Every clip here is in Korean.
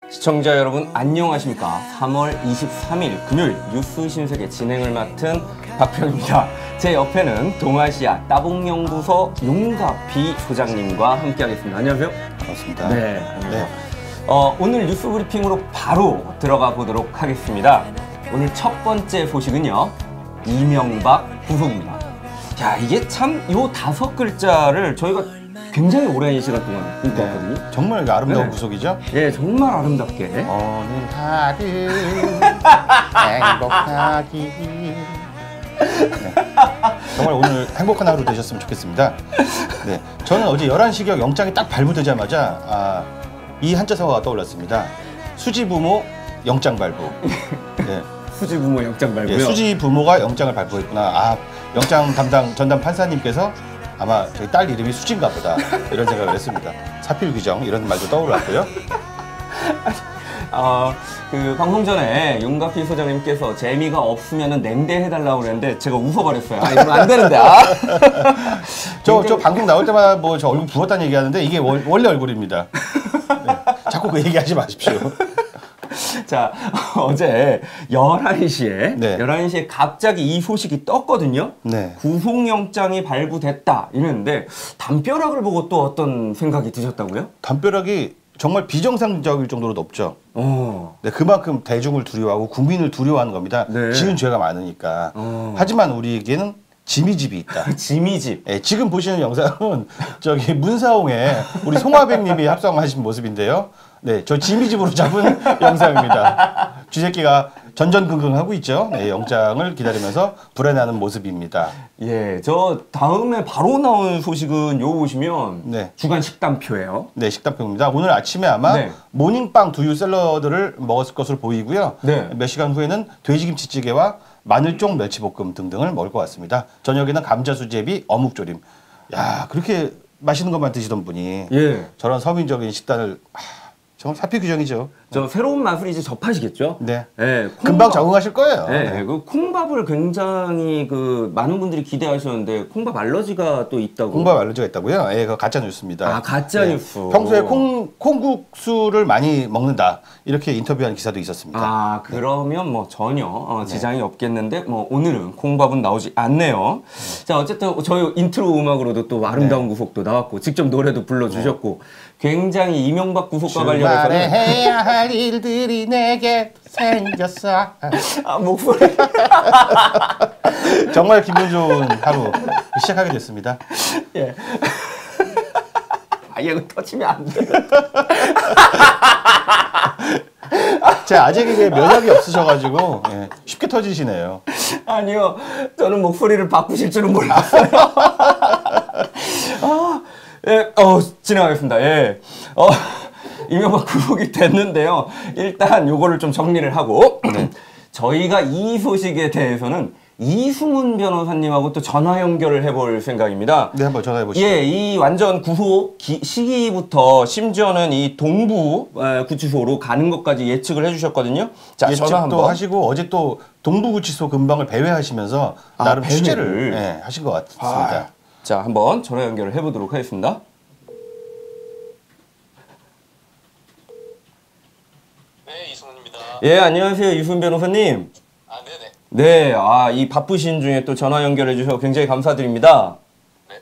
시청자 여러분 안녕하십니까. 3월 23일 금요일 뉴스 신세계 진행을 맡은 박평입니다. 제 옆에는 동아시아 따봉연구소 용가피 소장님과 함께하겠습니다. 안녕하세요. 반갑습니다. 네. 오늘 뉴스 브리핑으로 바로 들어가 보도록 하겠습니다. 오늘 첫 번째 소식은요. 이명박 구속입니다. 야, 이게 참 요 5글자를 저희가 굉장히 오랜 시간 동안 읽고 왔거든요. 네, 정말 아름다운 네. 구속이죠? 예, 정말 아름답게. 오늘 하루 행복하기. 네. 정말 오늘 행복한 하루 되셨으면 좋겠습니다. 네, 저는 어제 11시경 영장이 딱 발부되자마자 이 한자서가 떠올랐습니다. 수지 부모 영장 발부. 네. 수지 부모 영장 발부요? 예, 수지 부모가 영장을 발부했구나. 영장 담당 전담 판사님께서 아마 저희 딸 이름이 수진가 보다 이런 생각을 했습니다. 사필 규정 이런 말도 떠올랐고요. 방송 전에 용가피 소장님께서 재미가 없으면 냉대해달라고 그랬는데 제가 웃어버렸어요. 이러면 안 되는데. 저 방송 나올 때마다 뭐 저 얼굴 부었다는 얘기하는데 이게 원래 얼굴입니다. 네, 자꾸 그 얘기하지 마십시오. 자, 어제 11시에 네. 11시에 갑자기 이 소식이 떴거든요. 네. 구속영장이 발부됐다 이랬는데 담벼락을 보고 또 어떤 생각이 드셨다고요? 담벼락이 정말 비정상적일 정도로 높죠. 네, 그만큼 대중을 두려워하고 국민을 두려워하는 겁니다. 네. 지은 죄가 많으니까. 하지만 우리에게는 짐이 집이 있다. 짐이 집. 예, 지금 보시는 영상은 저기 문사홍에 우리 송화백님이 합성하신 모습인데요. 네, 저 짐이 집으로 잡은 영상입니다. 쥐새끼가 전전긍긍하고 있죠. 네, 영장을 기다리면서 불안해하는 모습입니다. 예, 저 다음에 바로 나온 소식은 요거 보시면 네. 주간 식단표예요. 네, 식단표입니다. 오늘 아침에 아마 네. 모닝빵 두유 샐러드를 먹었을 것으로 보이고요. 네. 몇 시간 후에는 돼지김치찌개와 마늘쫑 멸치볶음 등등을 먹을 것 같습니다. 저녁에는 감자수제비, 어묵조림. 야, 그렇게 맛있는 것만 드시던 분이 예. 저런 서민적인 식단을 정말 사필 규정이죠. 저 새로운 맛을 이제 접하시겠죠? 네. 예, 금방 적응하실 거예요. 네, 네. 그 콩밥을 굉장히 많은 분들이 기대하셨는데 콩밥 알러지가 또 있다고. 콩밥 알러지가 있다고요? 예, 그거 가짜 뉴스입니다. 가짜 네. 뉴스. 평소에 콩국수를 많이 먹는다 이렇게 인터뷰한 기사도 있었습니다. 그러면 뭐 전혀 지장이 없겠는데 뭐 오늘은 콩밥은 나오지 않네요. 자, 어쨌든 저희 인트로 음악으로도 또 아름다운 구속도 나왔고 직접 노래도 불러주셨고 굉장히 이명박 구속과 관련해서는 해야 할 일들이 내게 생겼어. 목소리. 정말 기분 좋은 하루 시작하게 됐습니다. 예. 이거 터치면 안 돼. 제 아재에게 면역이 없으셔가지고 쉽게 터지시네요. 아니요, 저는 목소리를 바꾸실 줄은 몰랐어요. 예, 진행하겠습니다. 예. 이명박 구속이 됐는데요. 일단 요거를 좀 정리를 하고 저희가 이 소식에 대해서는 이승훈 변호사님하고 또 전화 연결을 해볼 생각입니다. 네, 한번 전화해 보시죠. 예, 이 완전 구속 시기부터 심지어는 이 동부 구치소로 가는 것까지 예측을 해주셨거든요. 자, 전화 예측도 한번 하시고 어제 또 동부구치소 근방을 배회하시면서 나름 배회를. 취재를 하신 것 같습니다. 자, 한번 전화 연결을 해보도록 하겠습니다. 네, 이승훈입니다. 예, 안녕하세요, 이승훈 변호사님. 네네. 네, 이 바쁘신 중에 또 전화 연결해 주셔서 굉장히 감사드립니다. 네.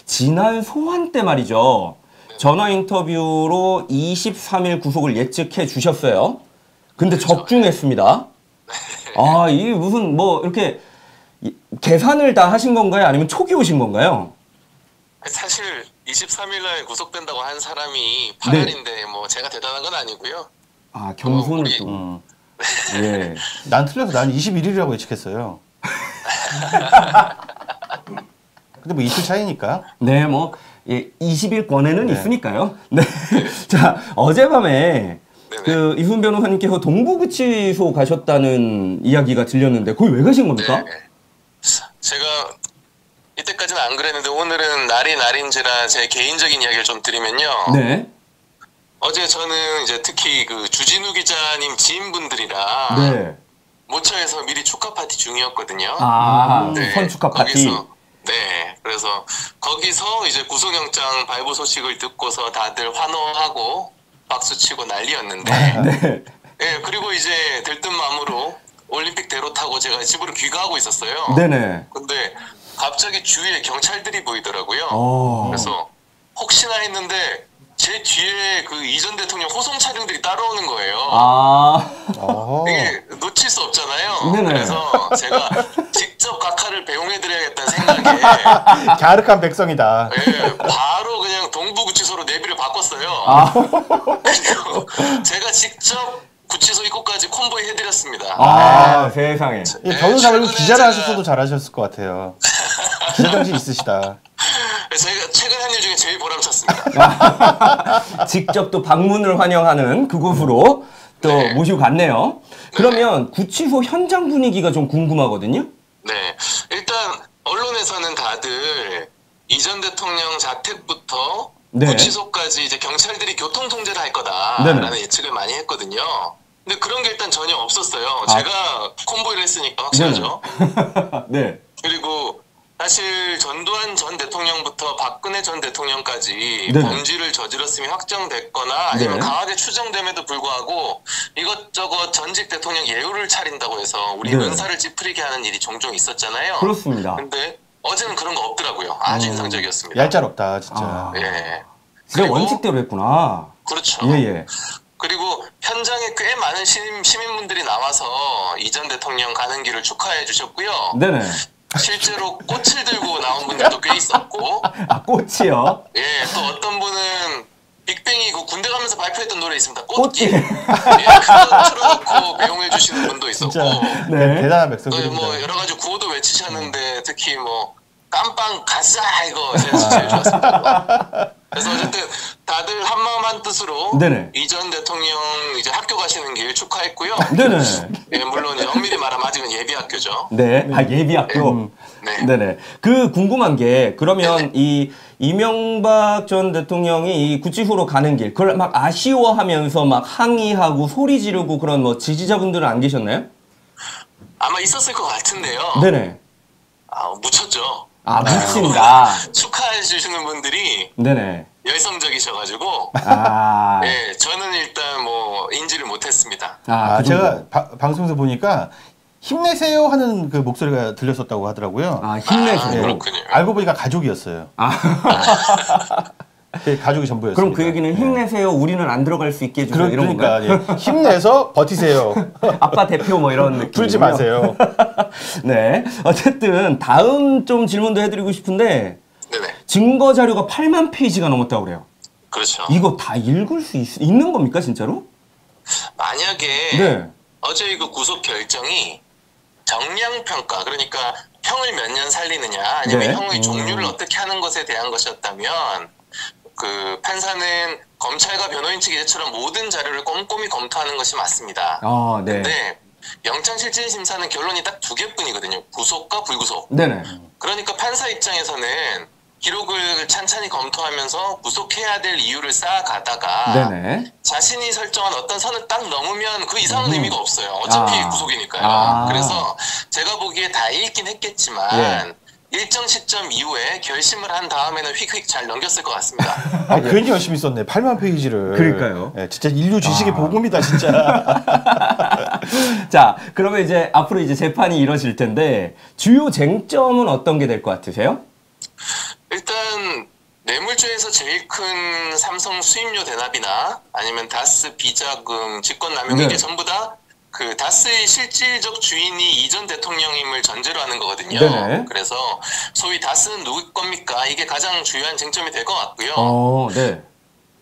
지난 소환 때 말이죠. 전화 인터뷰로 23일 구속을 예측해 주셨어요. 근데 그렇죠. 적중했습니다. 이게 무슨 뭐 이렇게 계산을 다 하신 건가요? 아니면 초기 오신 건가요? 사실 23일 날 구속된다고 한 사람이 네. 8일인데 뭐 제가 대단한 건 아니고요. 겸손을 우리- 또. 예. 난 틀려서 난 21일이라고 예측했어요. 근데 뭐 이틀 차이니까. 네, 뭐 20일권에는 있으니까요. 네. 자, 어젯밤에 네네. 이훈 변호사님께서 동부구치소 가셨다는 이야기가 들렸는데 거기 왜 가신 겁니까? 네. 제가 이때까지는 안 그랬는데 오늘은 날이 날인지라 제 개인적인 이야기를 좀 드리면요. 네. 어제 저는 이제 특히 그 주진우 기자님 지인분들이랑 네. 모처에서 미리 축하 파티 중이었거든요. 네. 선축하 파티. 네, 그래서 거기서 이제 구속영장 발부 소식을 듣고서 다들 환호하고 박수치고 난리였는데 네. 예, 그리고 이제 들뜬 마음으로 올림픽대로 타고 제가 집으로 귀가하고 있었어요. 네네. 근데 갑자기 주위에 경찰들이 보이더라고요. 그래서 혹시나 했는데 제 뒤에 그 이전 대통령 호송 차량들이 따라오는 거예요. 이게 놓칠 수 없잖아요. 네네. 그래서 제가 직접 각하를 배웅해드려야겠다는 생각에 갸륵한 백성이다. 예, 바로 그냥 동부구치소로 내비를 바꿨어요. 그리고 제가 직접 구치소 입구까지 콘보이 해드렸습니다. 세상에. 예, 변호사 말고 최근에 기자를 제가- 하셨어도 잘하셨을 것 같아요. 기자 정신 있으시다. 제가 최근 한 일 중에 제일 보람찼습니다. 직접 또 방문을 환영하는 그곳으로 또 네. 모시고 갔네요. 그러면 구치소 현장 분위기가 좀 궁금하거든요. 네, 일단 언론에서는 다들 이전 대통령 자택부터 네. 구치소까지 이제 경찰들이 교통 통제를 할 거다라는 네네. 예측을 많이 했거든요. 근데 그런 게 일단 전혀 없었어요. 제가 콘보이를 했으니까 확실하죠. 네. 그리고 사실 전두환 전 대통령부터 박근혜 전 대통령까지 네네. 범죄를 저질렀음이 확정됐거나 아니면 네. 강하게 추정됨에도 불구하고 이것저것 전직 대통령 예우를 차린다고 해서 우리 네. 은사를 찌푸리게 하는 일이 종종 있었잖아요. 그렇습니다. 근데 어제는 그런 거 없더라고요. 아주 인상적이었습니다. 얄짤없다 진짜. 예. 그래 그리고- 원칙대로 했구나. 그렇죠. 예예. 그리고 현장에 꽤 많은 시민분들이 나와서 이전 대통령 가는 길을 축하해 주셨고요. 네네. 실제로 꽃을 들고 나온 분들도 꽤 있었고, 꽃이요. 예, 또 어떤 분은 빅뱅이 그 군대 가면서 발표했던 노래 있습니다. 꽃길. 꽃길. 예, 그거 틀어놓고 배웅해 주시는 분도 있었고, 진짜 네. 대단한 또 백성들입니다. 뭐 여러 가지 구호도 외치셨는데 특히 뭐 깜빵 가자 이거 제일 좋았습니다. 그래서 어쨌든 다들 한마음 한뜻으로 네네. 이전 대통령 이제 학교 가시는 길 축하했고요. 네네. 예, 물론 이제 엄밀히 말하면 아직은 예비 학교죠. 네. 예비 학교. 네. 네네. 그 궁금한 게 그러면 이 이명박 전 대통령이 이 구치소로 가는 길 그걸 막 아쉬워하면서 막 항의하고 소리 지르고 그런 뭐 지지자분들은 안 계셨나요? 아마 있었을 것 같은데요. 네네. 묻혔죠. 묻힌다. 축하해 주시는 분들이 네네. 열성적이셔가지고 예, 저는 일단 뭐 인지를 못했습니다. 그 정도. 제가 방송에서 보니까 힘내세요 하는 그 목소리가 들렸었다고 하더라고요. 힘내세요. 그렇군요. 알고 보니까 가족이었어요. 그 가족이 전부였어요. 그럼 그 얘기는 힘내세요. 우리는 안 들어갈 수 있게 해주세요. 이런 그러니까 건가요? 예. 힘내서 버티세요. 아빠 대표 뭐 이런 느낌. 풀지 마세요. 네. 어쨌든 다음 좀 질문도 해드리고 싶은데 네네. 증거 자료가 8만 페이지가 넘었다고 그래요. 그렇죠. 이거 다 읽을 수 있는 겁니까 진짜로? 만약에 네. 어제 그 구속 결정이 정량평가, 그러니까 형을 몇 년 살리느냐 아니면 네. 형의 종류를 어떻게 하는 것에 대한 것이었다면 그 판사는 검찰과 변호인 측 이제처럼 모든 자료를 꼼꼼히 검토하는 것이 맞습니다. 네. 근데 영장실질심사는 결론이 딱 두 개뿐이거든요. 구속과 불구속. 네네. 그러니까 판사 입장에서는 기록을 찬찬히 검토하면서 구속해야 될 이유를 쌓아가다가 네네. 자신이 설정한 어떤 선을 딱 넘으면 그 이상은 의미가 없어요. 어차피 구속이니까요. 그래서 제가 보기에 다 읽긴 했겠지만 예. 일정 시점 이후에 결심을 한 다음에는 휙휙 잘 넘겼을 것 같습니다. 괜히 열심히 썼네. 8만 페이지를. 그러니까요. 예, 진짜 인류 지식의 복음이다, 진짜. 자, 그러면 이제 앞으로 이제 재판이 이뤄질 텐데 주요 쟁점은 어떤 게 될 것 같으세요? 일단 뇌물죄에서 제일 큰 삼성 수임료 대납이나 아니면 다스 비자금 직권남용 네. 이게 전부 다 그 다스의 실질적 주인이 이전 대통령임을 전제로 하는 거거든요. 네네. 그래서 소위 다스는 누구 겁니까? 이게 가장 중요한 쟁점이 될 것 같고요. 네.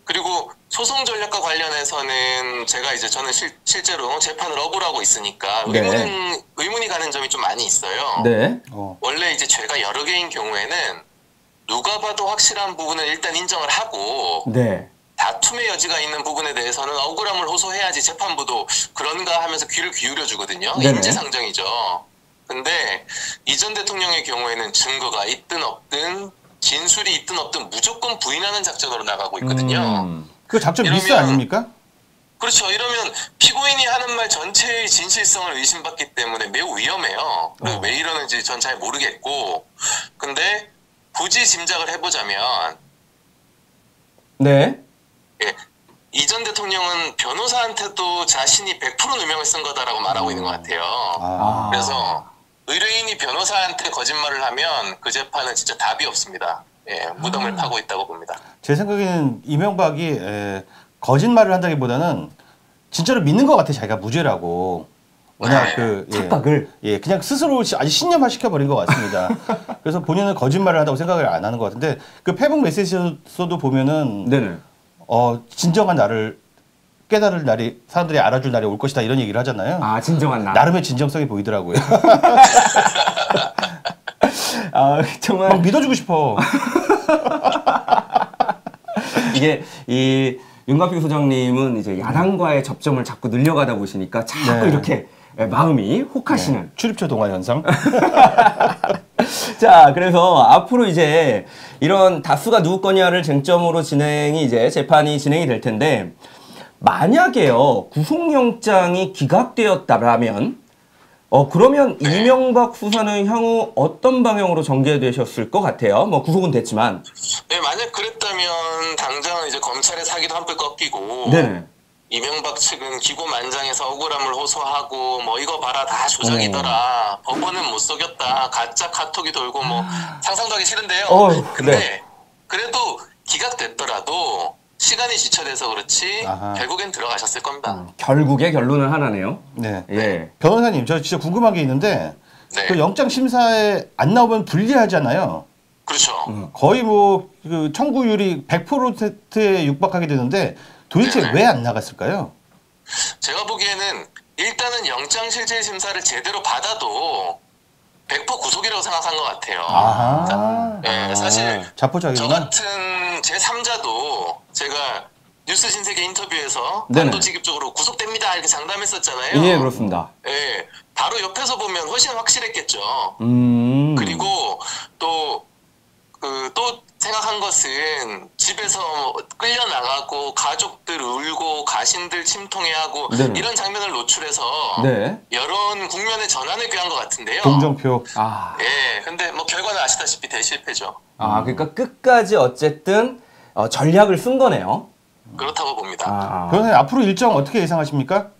그리고 소송 전략과 관련해서는 제가 이제 저는 실제로 재판을 업으로 있으니까 네. 의문이 가는 점이 좀 많이 있어요. 네. 원래 이제 죄가 여러 개인 경우에는 누가 봐도 확실한 부분은 일단 인정을 하고 네. 다툼의 여지가 있는 부분에 대해서는 억울함을 호소해야지 재판부도 그런가 하면서 귀를 기울여 주거든요. 네네. 인지상정이죠. 근데 이전 대통령의 경우에는 증거가 있든 없든 진술이 있든 없든 무조건 부인하는 작전으로 나가고 있거든요. 그 작전 미스 이러면- 아닙니까? 그렇죠. 이러면 피고인이 하는 말 전체의 진실성을 의심받기 때문에 매우 위험해요. 왜 이러는지 전 잘 모르겠고. 근데 굳이 짐작을 해보자면 네. 예, 이전 대통령은 변호사한테도 자신이 100% 누명을 쓴 거다라고 말하고 있는 것 같아요. 아. 그래서 의뢰인이 변호사한테 거짓말을 하면 그 재판은 진짜 답이 없습니다. 예, 무덤을 파고 있다고 봅니다. 제 생각에는 이명박이 거짓말을 한다기보다는 진짜로 믿는 것 같아. 자기가 무죄라고. 워낙 네. 착각을. 그냥 스스로 아주 신념화 시켜버린 것 같습니다. 그래서 본인은 거짓말을 한다고 생각을 안 하는 것 같은데 그 페북 메시지에서도 보면은 네네. 진정한 나를 깨달을 날이 사람들이 알아줄 날이 올 것이다 이런 얘기를 하잖아요. 아, 진정한 나. 나름의 진정성이 보이더라고요. 아, 정말. 막 믿어주고 싶어. 이게 이 윤곽필 소장님은 이제 야당과의 접점을 자꾸 늘려가다 보시니까 자꾸 네. 이렇게 마음이 혹하시는. 출입처 동화 현상. 자, 그래서 앞으로 이제 이런 다수가 누구 거냐를 쟁점으로 진행이 이제 재판이 진행이 될 텐데 만약에요 구속영장이 기각되었다라면 그러면 네. 이명박 수사는 향후 어떤 방향으로 전개되셨을 것 같아요? 뭐 구속은 됐지만. 네, 만약 그랬다면 당장 이제 검찰의 사기도 한풀 꺾이고 네네. 이명박 측은 기고만장해서 억울함을 호소하고 뭐 이거 봐라 다 조작이더라 법원은 못 속였다 가짜 카톡이 돌고 뭐 상상도 하기 싫은데요. 근데 네. 그래도 기각됐더라도 시간이 지체돼서 그렇지 아하. 결국엔 들어가셨을 겁니다. 결국에 결론은 하나네요. 네. 예. 변호사님, 저 진짜 궁금한 게 있는데 네, 그 영장 심사에 안 나오면 불리하잖아요. 그렇죠. 거의 뭐 그 청구율이 100%에 육박하게 되는데 도대체 네네. 왜 안 나갔을까요? 제가 보기에는 일단은 영장실질심사를 제대로 받아도 100% 구속이라고 생각한 것 같아요. 아하. 네, 사실 저 자포자기구나. 같은 제3자도 제가 뉴스 신세계 인터뷰에서 네네. 단도직입적으로 구속됩니다 이렇게 장담했었잖아요. 예, 그렇습니다. 예, 바로 옆에서 보면 훨씬 확실했겠죠. 그리고 또 생각한 것은 집에서 끌려나가고 가족들 울고 가신들 침통해하고 네네. 이런 장면을 노출해서 네. 여론 국면의 전환을 꾀한 것 같은데요. 동정표. 아, 예, 근데 뭐 결과는 아시다시피 대실패죠. 그러니까 끝까지 어쨌든 전략을 쓴 거네요. 그렇다고 봅니다. 변호사님 앞으로 일정 어떻게 예상하십니까?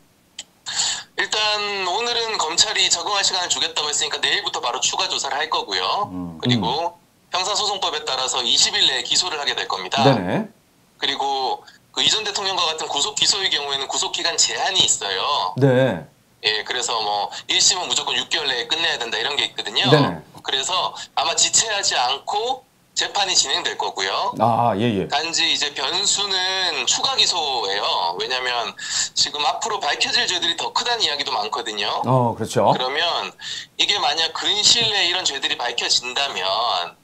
일단 오늘은 검찰이 적응할 시간을 주겠다고 했으니까 내일부터 바로 추가 조사를 할 거고요. 그리고 형사소송법에 따라서 20일 내에 기소를 하게 될 겁니다. 네네. 그리고 그 이전 대통령과 같은 구속 기소의 경우에는 구속 기간 제한이 있어요. 네. 예, 그래서 뭐 1심은 무조건 6개월 내에 끝내야 된다 이런 게 있거든요. 네네. 그래서 아마 지체하지 않고 재판이 진행될 거고요. 아, 예. 단지 이제 변수는 추가 기소예요. 왜냐면 지금 앞으로 밝혀질 죄들이 더 크다는 이야기도 많거든요. 그렇죠. 그러면 이게 만약 근시일 내에 이런 죄들이 밝혀진다면,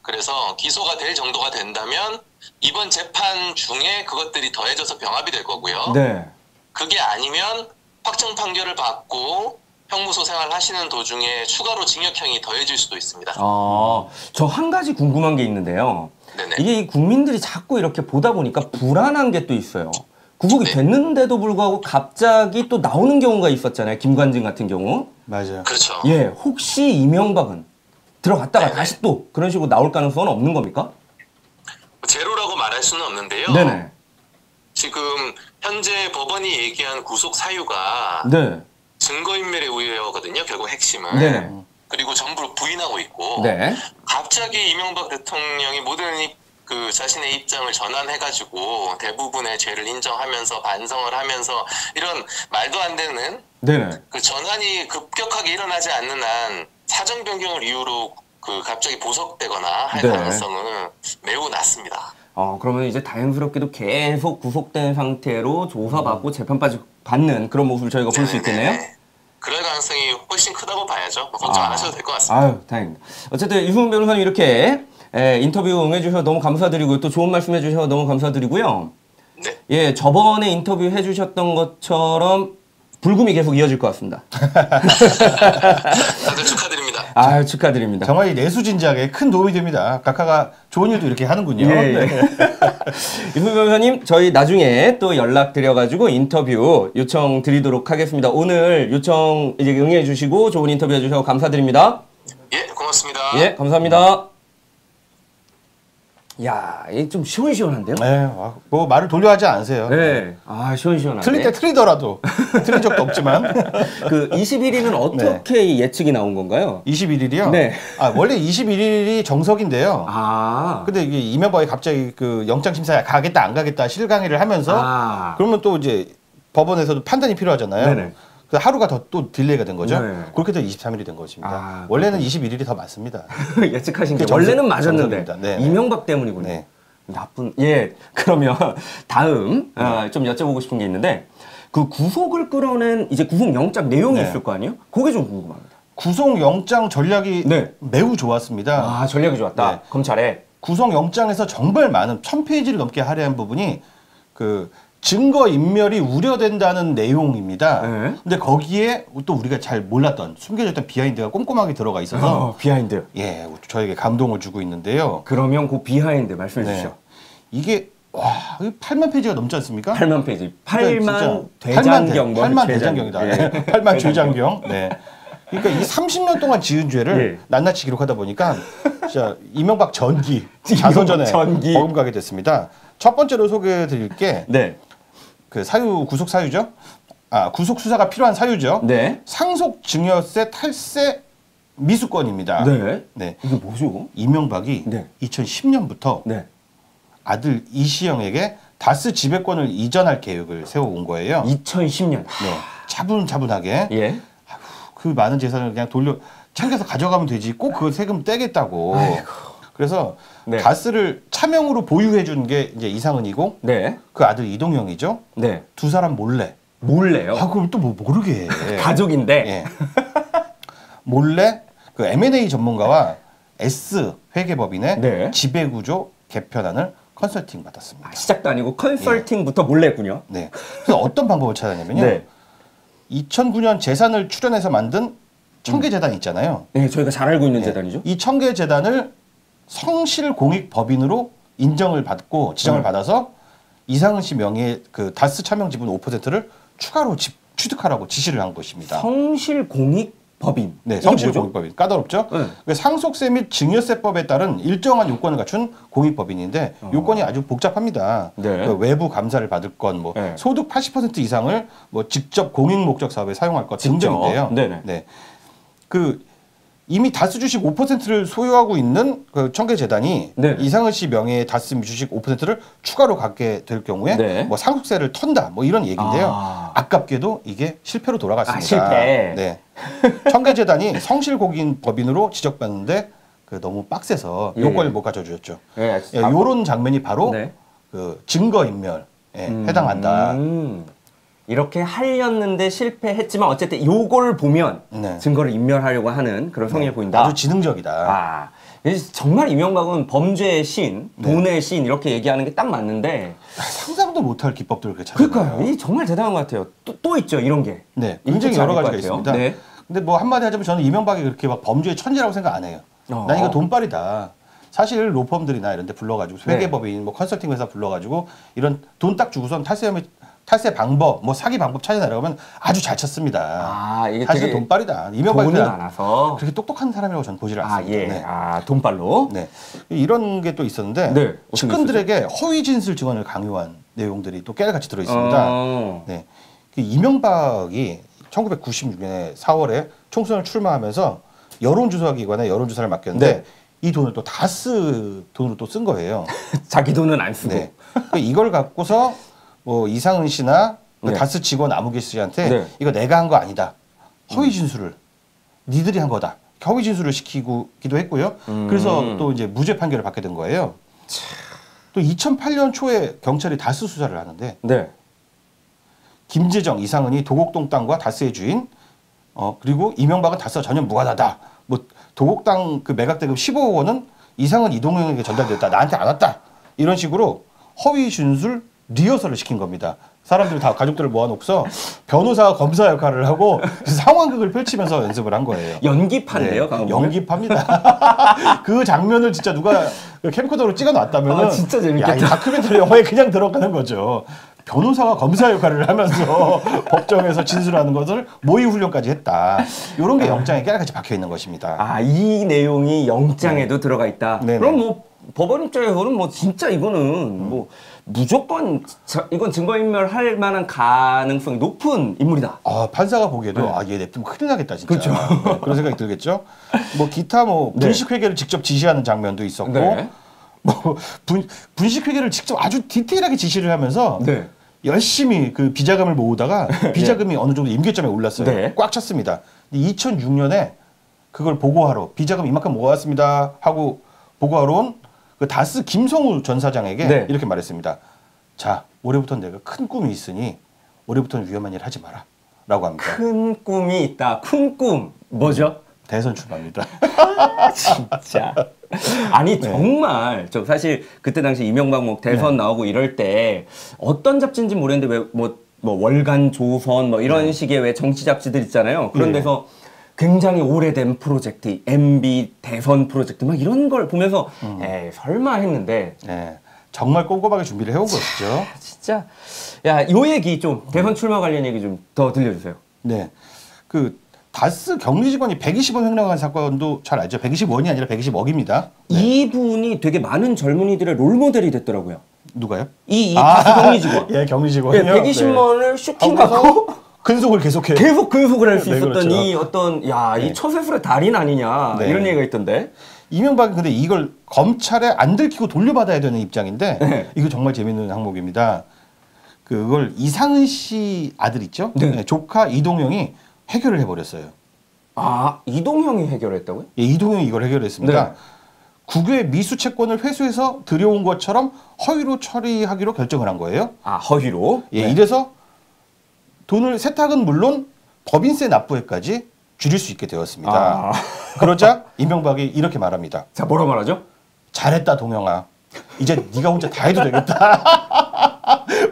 그래서 기소가 될 정도가 된다면 이번 재판 중에 그것들이 더해져서 병합이 될 거고요. 네. 그게 아니면 확정 판결을 받고 형무소 생활 하시는 도중에 추가로 징역형이 더해질 수도 있습니다. 저 한 가지 궁금한 게 있는데요. 네네. 이게 이 국민들이 자꾸 이렇게 보다 보니까 불안한 게 또 있어요. 구속이 네. 됐는데도 불구하고 갑자기 또 나오는 경우가 있었잖아요. 김관진 같은 경우. 맞아요. 그렇죠. 예, 혹시 이명박은 들어갔다가 네네. 다시 또 그런 식으로 나올 가능성은 없는 겁니까? 제로라고 말할 수는 없는데요. 네네. 지금 현재 법원이 얘기한 구속 사유가 네. 증거인멸의 우려거든요. 결국 핵심은. 네네. 그리고 전부 부인하고 있고 네. 갑자기 이명박 대통령이 모든 그 자신의 입장을 전환해가지고 대부분의 죄를 인정하면서 반성을 하면서 이런 말도 안 되는 네네. 그 전환이 급격하게 일어나지 않는 한 사정 변경을 이유로 그 갑자기 보석되거나 할 네. 가능성은 매우 낮습니다. 그러면 이제 다행스럽게도 계속 구속된 상태로 조사받고 재판까지 받는 그런 모습을 저희가 볼 수 있겠네요. 네네네. 그럴 가능성이 훨씬 크다고 봐야죠. 뭐 걱정 안 하셔도 될 것 같습니다. 아유, 다행입니다. 어쨌든 이수근 변호사님 이렇게 인터뷰 응해주셔서 너무 감사드리고 또 좋은 말씀 해주셔서 너무 감사드리고요. 네. 예, 저번에 인터뷰 해주셨던 것처럼 불금이 계속 이어질 것 같습니다. 다들 축하드립니다. 아유, 축하드립니다. 정말 이 내수진작에 큰 도움이 됩니다. 각하가 좋은 일도 이렇게 하는군요. 예, 네. 이수근 변호사님, 저희 나중에 또 연락드려가지고 인터뷰 요청드리도록 하겠습니다. 오늘 요청 이제 응해주시고 좋은 인터뷰 해주셔서 감사드립니다. 예, 고맙습니다. 예, 감사합니다. 야, 이게 좀 시원시원한데요? 네, 뭐 말을 돌려 하지 않으세요. 네. 아, 시원시원한데. 틀릴 때 틀리더라도 틀린 적도 없지만 그 21일은 어떻게 예측이 나온 건가요? 21일이요? 네. 원래 21일이 정석인데요. 아. 근데 이게 이명박이 갑자기 그 영장 심사에 가겠다 안 가겠다 실강의를 하면서 그러면 또 이제 법원에서도 판단이 필요하잖아요. 네네. 그래서 하루가 더 또 딜레이가 된 거죠. 네. 그렇게 해서 23일이 된 것입니다. 원래는 21일이 더 맞습니다. 예측하신 게 그 원래는 맞았는데 정석입니다. 네. 이명박 때문이군요. 네. 나쁜. 예. 그러면 다음 좀 여쭤보고 싶은 게 있는데 그 구속을 끌어낸 이제 구속 영장 내용이 네. 있을 거 아니에요? 그게 좀 궁금합니다. 구속 영장 전략이 네. 매우 좋았습니다. 아, 전략이 좋았다. 네. 검찰에. 구속 영장에서 정말 많은 1000페이지를 넘게 할애한 부분이 그 증거 인멸이 우려된다는 내용입니다. 네. 근데 거기에 또 우리가 잘 몰랐던 숨겨졌던 비하인드가 꼼꼼하게 들어가 있어서 비하인드. 예, 저에게 감동을 주고 있는데요. 그러면 그 비하인드 말씀해 네. 주시죠. 이게 와, 8만 페이지가 넘지 않습니까? 8만 페이지. 8만 그러니까 대장경. 8만 대장경이다. 예. 8만 죄장경. 네. 그러니까 이 30년 동안 지은 죄를 예. 낱낱이 기록하다 보니까 진짜 이명박 전기 자서전에 전기. 버금가게 됐습니다. 첫 번째로 소개해 드릴 게 네. 그 사유 구속 사유죠. 구속 수사가 필요한 사유죠. 네. 상속 증여세 탈세 미수권입니다. 네. 네. 이게 뭐죠? 이명박이 네. 2010년부터 네. 아들 이시영에게 다스 지배권을 이전할 계획을 세워온 거예요. 2010년. 네. 차분차분하게 예. 그 많은 재산을 그냥 챙겨서 가져가면 되지. 꼭 그 세금 떼겠다고. 그래서 네. 다스를 차명으로 보유해 준 게 이제 이상은이고 네. 그 아들 이동영이죠. 네. 두 사람 몰래. 몰래요. 그럼 또 뭐 모르게 해. 가족인데. 예. 몰래 그 M&A 전문가와 S 회계법인의 네. 지배구조 개편안을 컨설팅 받았습니다. 시작도 아니고 컨설팅부터 몰래 했군요. 네. 그래서 어떤 방법을 찾았냐면요. 네. 2009년 재산을 출연해서 만든 청계재단 있잖아요. 네, 저희가 잘 알고 있는 네. 재단이죠. 이 청계재단을 성실공익법인으로 인정을 받고 지정을 받아서 이상은 씨 명의의 그 다스 차명 지분 5%를 추가로 취득하라고 지시를 한 것입니다. 성실공익법인. 네, 이게 뭐죠? 성실공익법인. 까다롭죠? 네. 그 상속세 및 증여세법에 따른 일정한 요건을 갖춘 공익법인인데 요건이 아주 복잡합니다. 네. 그 외부 감사를 받을 건, 뭐 네. 소득 80% 이상을 뭐 직접 공익 목적 사업에 사용할 것 등등인데요. 네네. 네. 그 이미 다스 주식 5%를 소유하고 있는 그 청계재단이 네. 이상은 씨 명의의 다스 주식 5%를 추가로 갖게 될 경우에 네. 뭐 상속세를 턴다 뭐 이런 얘기인데요. 아깝게도 이게 실패로 돌아갔습니다. 실패. 네. 청계재단이 성실공익법인으로 지적받는데 그 너무 빡세서 예. 요건을 못 가져주셨죠. 네, 예, 요런 장면이 바로 네. 그 증거인멸에 해당한다. 이렇게 하려는데 실패했지만 어쨌든 요걸 보면 네. 증거를 인멸하려고 하는 그런 성향이 보인다. 아주 지능적이다. 아, 정말 이명박은 범죄의 신, 네. 돈의 신 이렇게 얘기하는 게 딱 맞는데 상상도 못할 기법들을 그렇게 찾아요. 그러니까요. 이 정말 대단한 것 같아요. 또 있죠 이런 게. 네, 굉장히 있지 여러 않을 가지가 것 같아요. 있습니다. 네. 근데 뭐 한마디 하자면 저는 이명박이 그렇게 막 범죄의 천재라고 생각 안 해요. 난 이거 돈빨이다. 사실 로펌들이나 이런 데 불러가지고 회계법인, 뭐 컨설팅 회사 불러가지고 이런 돈 딱 주고선 탈세 방법, 뭐 사기 방법 찾아내려면 아주 잘 쳤습니다. 아, 이게 사실 되게 돈빨이다. 이명박이 돈이 그냥 많아서. 그렇게 똑똑한 사람이라고 저는 보질 않습니다. 예. 네. 돈빨로. 네. 이런 게 또 있었는데 네, 어떤 게 측근들에게 허위 진술 증언을 강요한 내용들이 또 깨알같이 들어 있습니다. 네. 그 이명박이 1996년에 4월에 총선을 출마하면서 여론조사기관에 여론조사를 맡겼는데 네. 이 돈을 또 다스 돈으로 또 쓴 거예요. 자기 돈은 안 쓰고. 네. 그러니까 이걸 갖고서 뭐 이상은 씨나 그 네. 다스 직원 아무개 씨한테 네. 이거 내가 한 거 아니다. 허위 진술을 니들이 한 거다. 허위 진술을 시키기도 했고요. 그래서 또 이제 무죄 판결을 받게 된 거예요. 또 2008년 초에 경찰이 다스 수사를 하는데 네. 김재정, 이상은이 도곡동 땅과 다스의 주인, 그리고 이명박은 다스와 전혀 무관하다. 뭐 도곡땅 그 매각대금 15억 원은 이상은 이동영에게 전달됐다. 나한테 안 왔다. 이런 식으로 허위 진술 리허설을 시킨 겁니다. 사람들 다 가족들을 모아놓고서 변호사와 검사 역할을 하고 상황극을 펼치면서 연습을 한 거예요. 연기파인데요, 네, 연기파입니다. 그 장면을 진짜 누가 캠코더로 찍어놨다면 진짜 재밌겠다. 야, 이 다큐멘터리 영화에 그냥 들어가는 거죠. 변호사가 검사 역할을 하면서 법정에서 진술하는 것을 모의 훈련까지 했다. 이런 게 영장에 깨알같이 박혀 있는 것입니다. 이 내용이 영장에도 들어가 있다. 네네. 그럼 뭐 법원 입장에서는 뭐 진짜 이거는 뭐 무조건 이건 증거인멸할 만한 가능성이 높은 인물이다. 아, 판사가 보기에도 네. 얘 냅두면 큰일 나겠다 진짜. 그렇죠. 네, 그런 생각이 들겠죠. 뭐 기타 뭐 네. 분식회계를 직접 지시하는 장면도 있었고, 네. 뭐 분식회계를 직접 아주 디테일하게 지시를 하면서 네. 열심히 그 비자금을 모으다가 비자금이 어느 정도 임계점에 올랐어요. 네. 꽉 찼습니다. 2006년에 그걸 보고하러 비자금 이만큼 모았습니다 하고 보고하러 온 그 다스 김성우 전 사장에게 네. 이렇게 말했습니다. 자, 올해부터는 내가 큰 꿈이 있으니 올해부터는 위험한 일 하지 마라 라고 합니다. 큰 꿈이 있다. 큰 꿈. 뭐죠? 대선 출마입니다. 진짜. 아니 정말 저 사실 그때 당시 이명박 뭐 대선 나오고 이럴 때 어떤 잡지인지 모르겠는데 왜 뭐 월간 조선 뭐 이런 식의 왜 정치 잡지들 있잖아요. 그런 데서 굉장히 오래된 프로젝트, MB 대선 프로젝트 막 이런 걸 보면서 에이 설마 했는데 네, 정말 꼼꼼하게 준비를 해온 것이죠. 진짜 야, 요 얘기 좀 대선 출마 관련 얘기 좀 더 들려주세요. 네, 그 다스 격리 직원이 120억 횡령한 사건도 잘 알죠. 120원이 아니라 120억입니다. 이분이 되게 많은 젊은이들의 롤모델이 됐더라고요. 누가요? 이 다스 격리 직원. 예, 격리 직원이요. 네, 120만 원을 슈팅하고 하고서 근속을 계속해. 계속 근속을 할 수 네, 있었던 그렇죠. 이 어떤 야, 이 처세술의 달인 아니냐 네. 이런 얘기가 있던데. 이명박이 근데 이걸 검찰에 안 들키고 돌려받아야 되는 입장인데 네. 이거 정말 재밌는 항목입니다. 그걸 이상은 씨 아들 있죠? 네. 네, 조카 이동영이 해결을 해버렸어요. 아, 이동형이 해결했다고요? 예, 이동영이 이걸 해결했습니다. 네. 국유의 미수 채권을 회수해서 들여온 것처럼 허위로 처리하기로 결정을 한 거예요. 아, 허위로. 예, 네. 이래서 돈을 세탁은 물론 법인세 납부액까지 줄일 수 있게 되었습니다. 아. 그러자 이명박이 이렇게 말합니다. 자, 뭐라 말하죠? 잘했다 동영아. 이제 네가 혼자 다 해도 되겠다.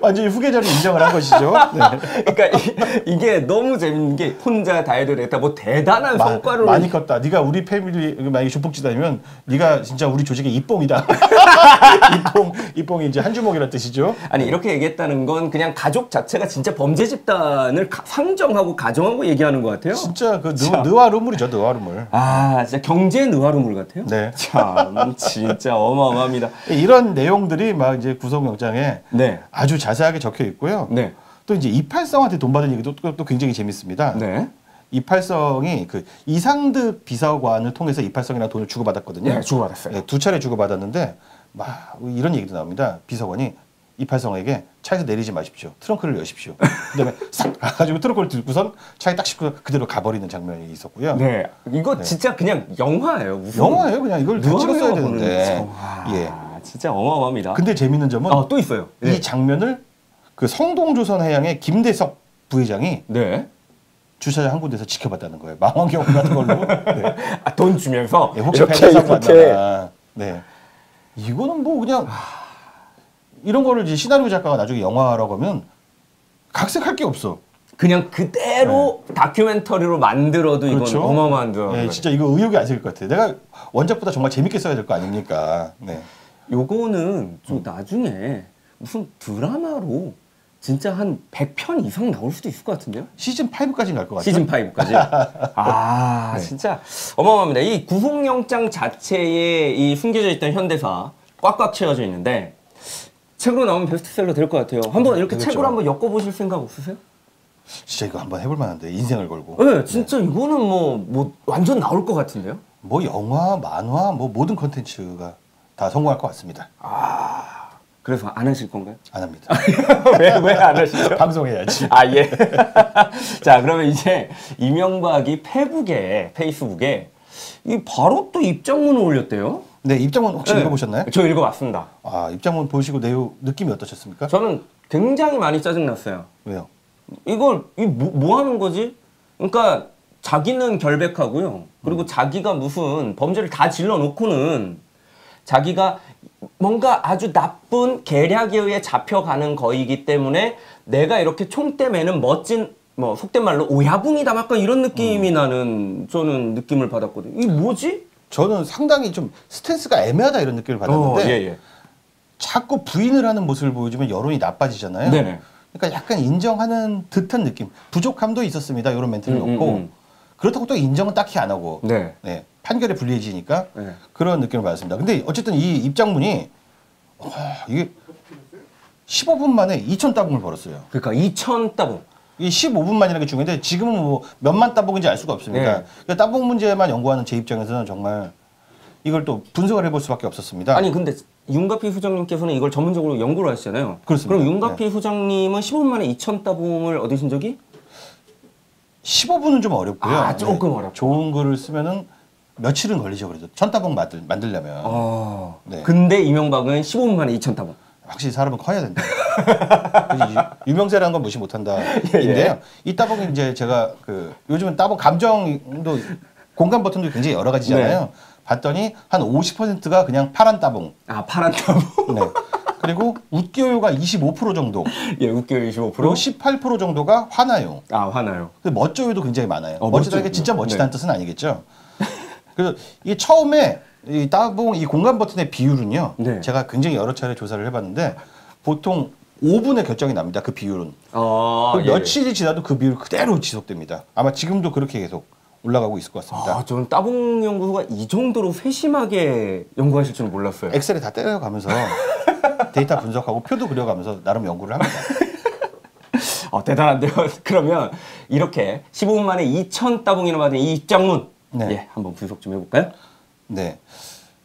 완전히 후계자를 인정을 한 것이죠. 네. 그러니까 이게 너무 재밌는 게 혼자 다 해도 되겠다. 뭐 대단한 성과를 많이 컸다. 네가 우리 패밀리 만약에 조폭지다면 네가 진짜 우리 조직의 입봉이다. 입봉이 이제 한 주먹이란 뜻이죠. 아니 이렇게 얘기했다는 건 그냥 가족 자체가 진짜 범죄 집단을 상정하고 가정하고 얘기하는 것 같아요. 진짜 그 느와르물이죠, 느와르물. 아, 진짜 경제 느와르물 같아요. 네. 참 진짜 어마어마합니다. 이런 내용들이 막 이제 구속영장에 네. 아주 자세하게 적혀 있고요. 네. 또 이제 이팔성한테 돈 받은 얘기도 또 굉장히 재밌습니다. 네. 이팔성이 그 이상득 비서관을 통해서 이팔성이랑 돈을 주고받았거든요. 네, 주고받았어요. 네, 두 차례 주고받았는데 막 이런 얘기도 나옵니다. 비서관이 이팔성에게 차에서 내리지 마십시오. 트렁크를 여십시오. 그다음에 싹 가가지고 트렁크를 들고선 차에 딱 싣고 그대로 가버리는 장면이 있었고요. 네. 이거 진짜 그냥 영화예요. 무슨 영화예요. 그냥 이걸 다 찍었어야 영화 보는 되는데. 영화. 예. 진짜 어마어마합니다. 근데 재밌는 점은 또 있어요. 네. 이 장면을 그 성동조선해양의 김대석 부회장이 네. 주차장 한 군데서 지켜봤다는 거예요. 망원경 같은 걸로. 네. 아, 돈 주면서 네, 혹시 이렇게 펜션 이렇게 만나나. 네. 이거는 뭐 그냥 이런 거를 이제 시나리오 작가가 나중에 영화라고 하면 각색할 게 없어. 그냥 그대로 다큐멘터리로 만들어도 그렇죠. 이건 어마어마한 거. 네, 진짜 이거 의욕이 안 생길 것 같아요. 내가 원작보다 정말 재밌게 써야 될 거 아닙니까? 네. 요거는 좀 나중에 무슨 드라마로 진짜 한 100편 이상 나올 수도 있을 것 같은데요? 시즌 5까지 갈 것 같아요. 시즌 5까지. 아, 진짜 어마어마합니다. 이 구속영장 자체에 이 숨겨져 있던 현대사 꽉꽉 채워져 있는데 책으로 나오면 베스트셀러 될 것 같아요. 한번 이렇게 되겠죠. 책으로 한번 엮어보실 생각 없으세요? 진짜 이거 한번 해볼 만한데 인생을 걸고. 네, 진짜 이거는 뭐 완전 나올 것 같은데요? 뭐 영화, 만화, 뭐 모든 컨텐츠가 다 성공할 것 같습니다. 그래서 안 하실 건가요? 안 합니다. 왜 안 하시죠? 방송해야지. 아, 예. 자, 그러면 이제 이명박이 페이스북에 이 바로 또 입장문을 올렸대요. 네, 입장문 혹시 네. 읽어보셨나요? 저 읽어봤습니다. 아, 입장문 보시고 내용 느낌이 어떠셨습니까? 저는 굉장히 많이 짜증났어요. 왜요? 이걸 뭐 하는 거지? 그러니까 자기는 결백하고요. 그리고 자기가 무슨 범죄를 다 질러놓고는 자기가 뭔가 아주 나쁜 계략에 의해 잡혀가는 거이기 때문에 내가 이렇게 총대 매는 멋진 뭐 속된 말로 오야붕이다 약간 이런 느낌이 나는 저는 느낌을 받았거든요. 이게 뭐지? 저는 상당히 좀 스탠스가 애매하다 이런 느낌을 받았는데 예. 자꾸 부인을 하는 모습을 보여주면 여론이 나빠지잖아요. 네네. 그러니까 약간 인정하는 듯한 느낌. 부족함도 있었습니다. 이런 멘트를 넣고 그렇다고 또 인정은 딱히 안 하고 네. 네. 판결에 불리해지니까 네. 그런 느낌을 받았습니다. 근데 어쨌든 이 입장문이 이게 15분 만에 2천 따봉을 벌었어요. 그러니까 2천 따봉. 이 15분 만이라는 게 중요한데 지금은 뭐 몇만 따봉인지 알 수가 없습니다. 네. 그러니까 따봉 문제만 연구하는 제 입장에서는 정말 이걸 또 분석을 해볼 수밖에 없었습니다. 아니 근데 윤가피 후장님께서는 이걸 전문적으로 연구를 하시잖아요. 그렇습니다. 그럼 윤가피 후장님은 15분 만에 2천 따봉을 얻으신 적이? 15분은 좀 어렵고요. 아, 조금 어렵고. 좋은 글을 쓰면은 며칠은 걸리죠. 그래도 1000따봉 만들려면. 네. 근데 이명박은 15분 만에 2천 따봉. 확실히 사람은 커야 된다. 유명세라는 건 무시 못한다인데요. 이 따봉이 이제 제가 그 요즘은 따봉 감정도 공감 버튼도 굉장히 여러 가지잖아요. 네. 봤더니 한 50%가 그냥 파란 따봉. 아, 파란 따봉. 네. 그리고 웃겨요가 25% 정도. 예, 웃겨요 25%. 그리고 18% 정도가 화나요. 아, 화나요. 근데 멋져요도 굉장히 많아요. 멋지다 멋져요. 이게 진짜 멋지다는 네. 뜻은 아니겠죠. 그래서 이 처음에 이 따봉 이 공간 버튼의 비율은요. 네. 제가 굉장히 여러 차례 조사를 해봤는데 보통 5분에 결정이 납니다. 그 비율은. 아, 며칠이 지나도 그 비율 그대로 지속됩니다. 아마 지금도 그렇게 계속 올라가고 있을 것 같습니다. 아, 저는 따봉 연구가 이 정도로 세심하게 연구하실 줄은 몰랐어요. 엑셀에 다 때려가면서 데이터 분석하고 표도 그려가면서 나름 연구를 합니다. 대단한데요. 그러면 이렇게 15분 만에 2천 따봉이나 받은 이 입장문, 네. 예, 한번 분석 좀 해볼까요? 네.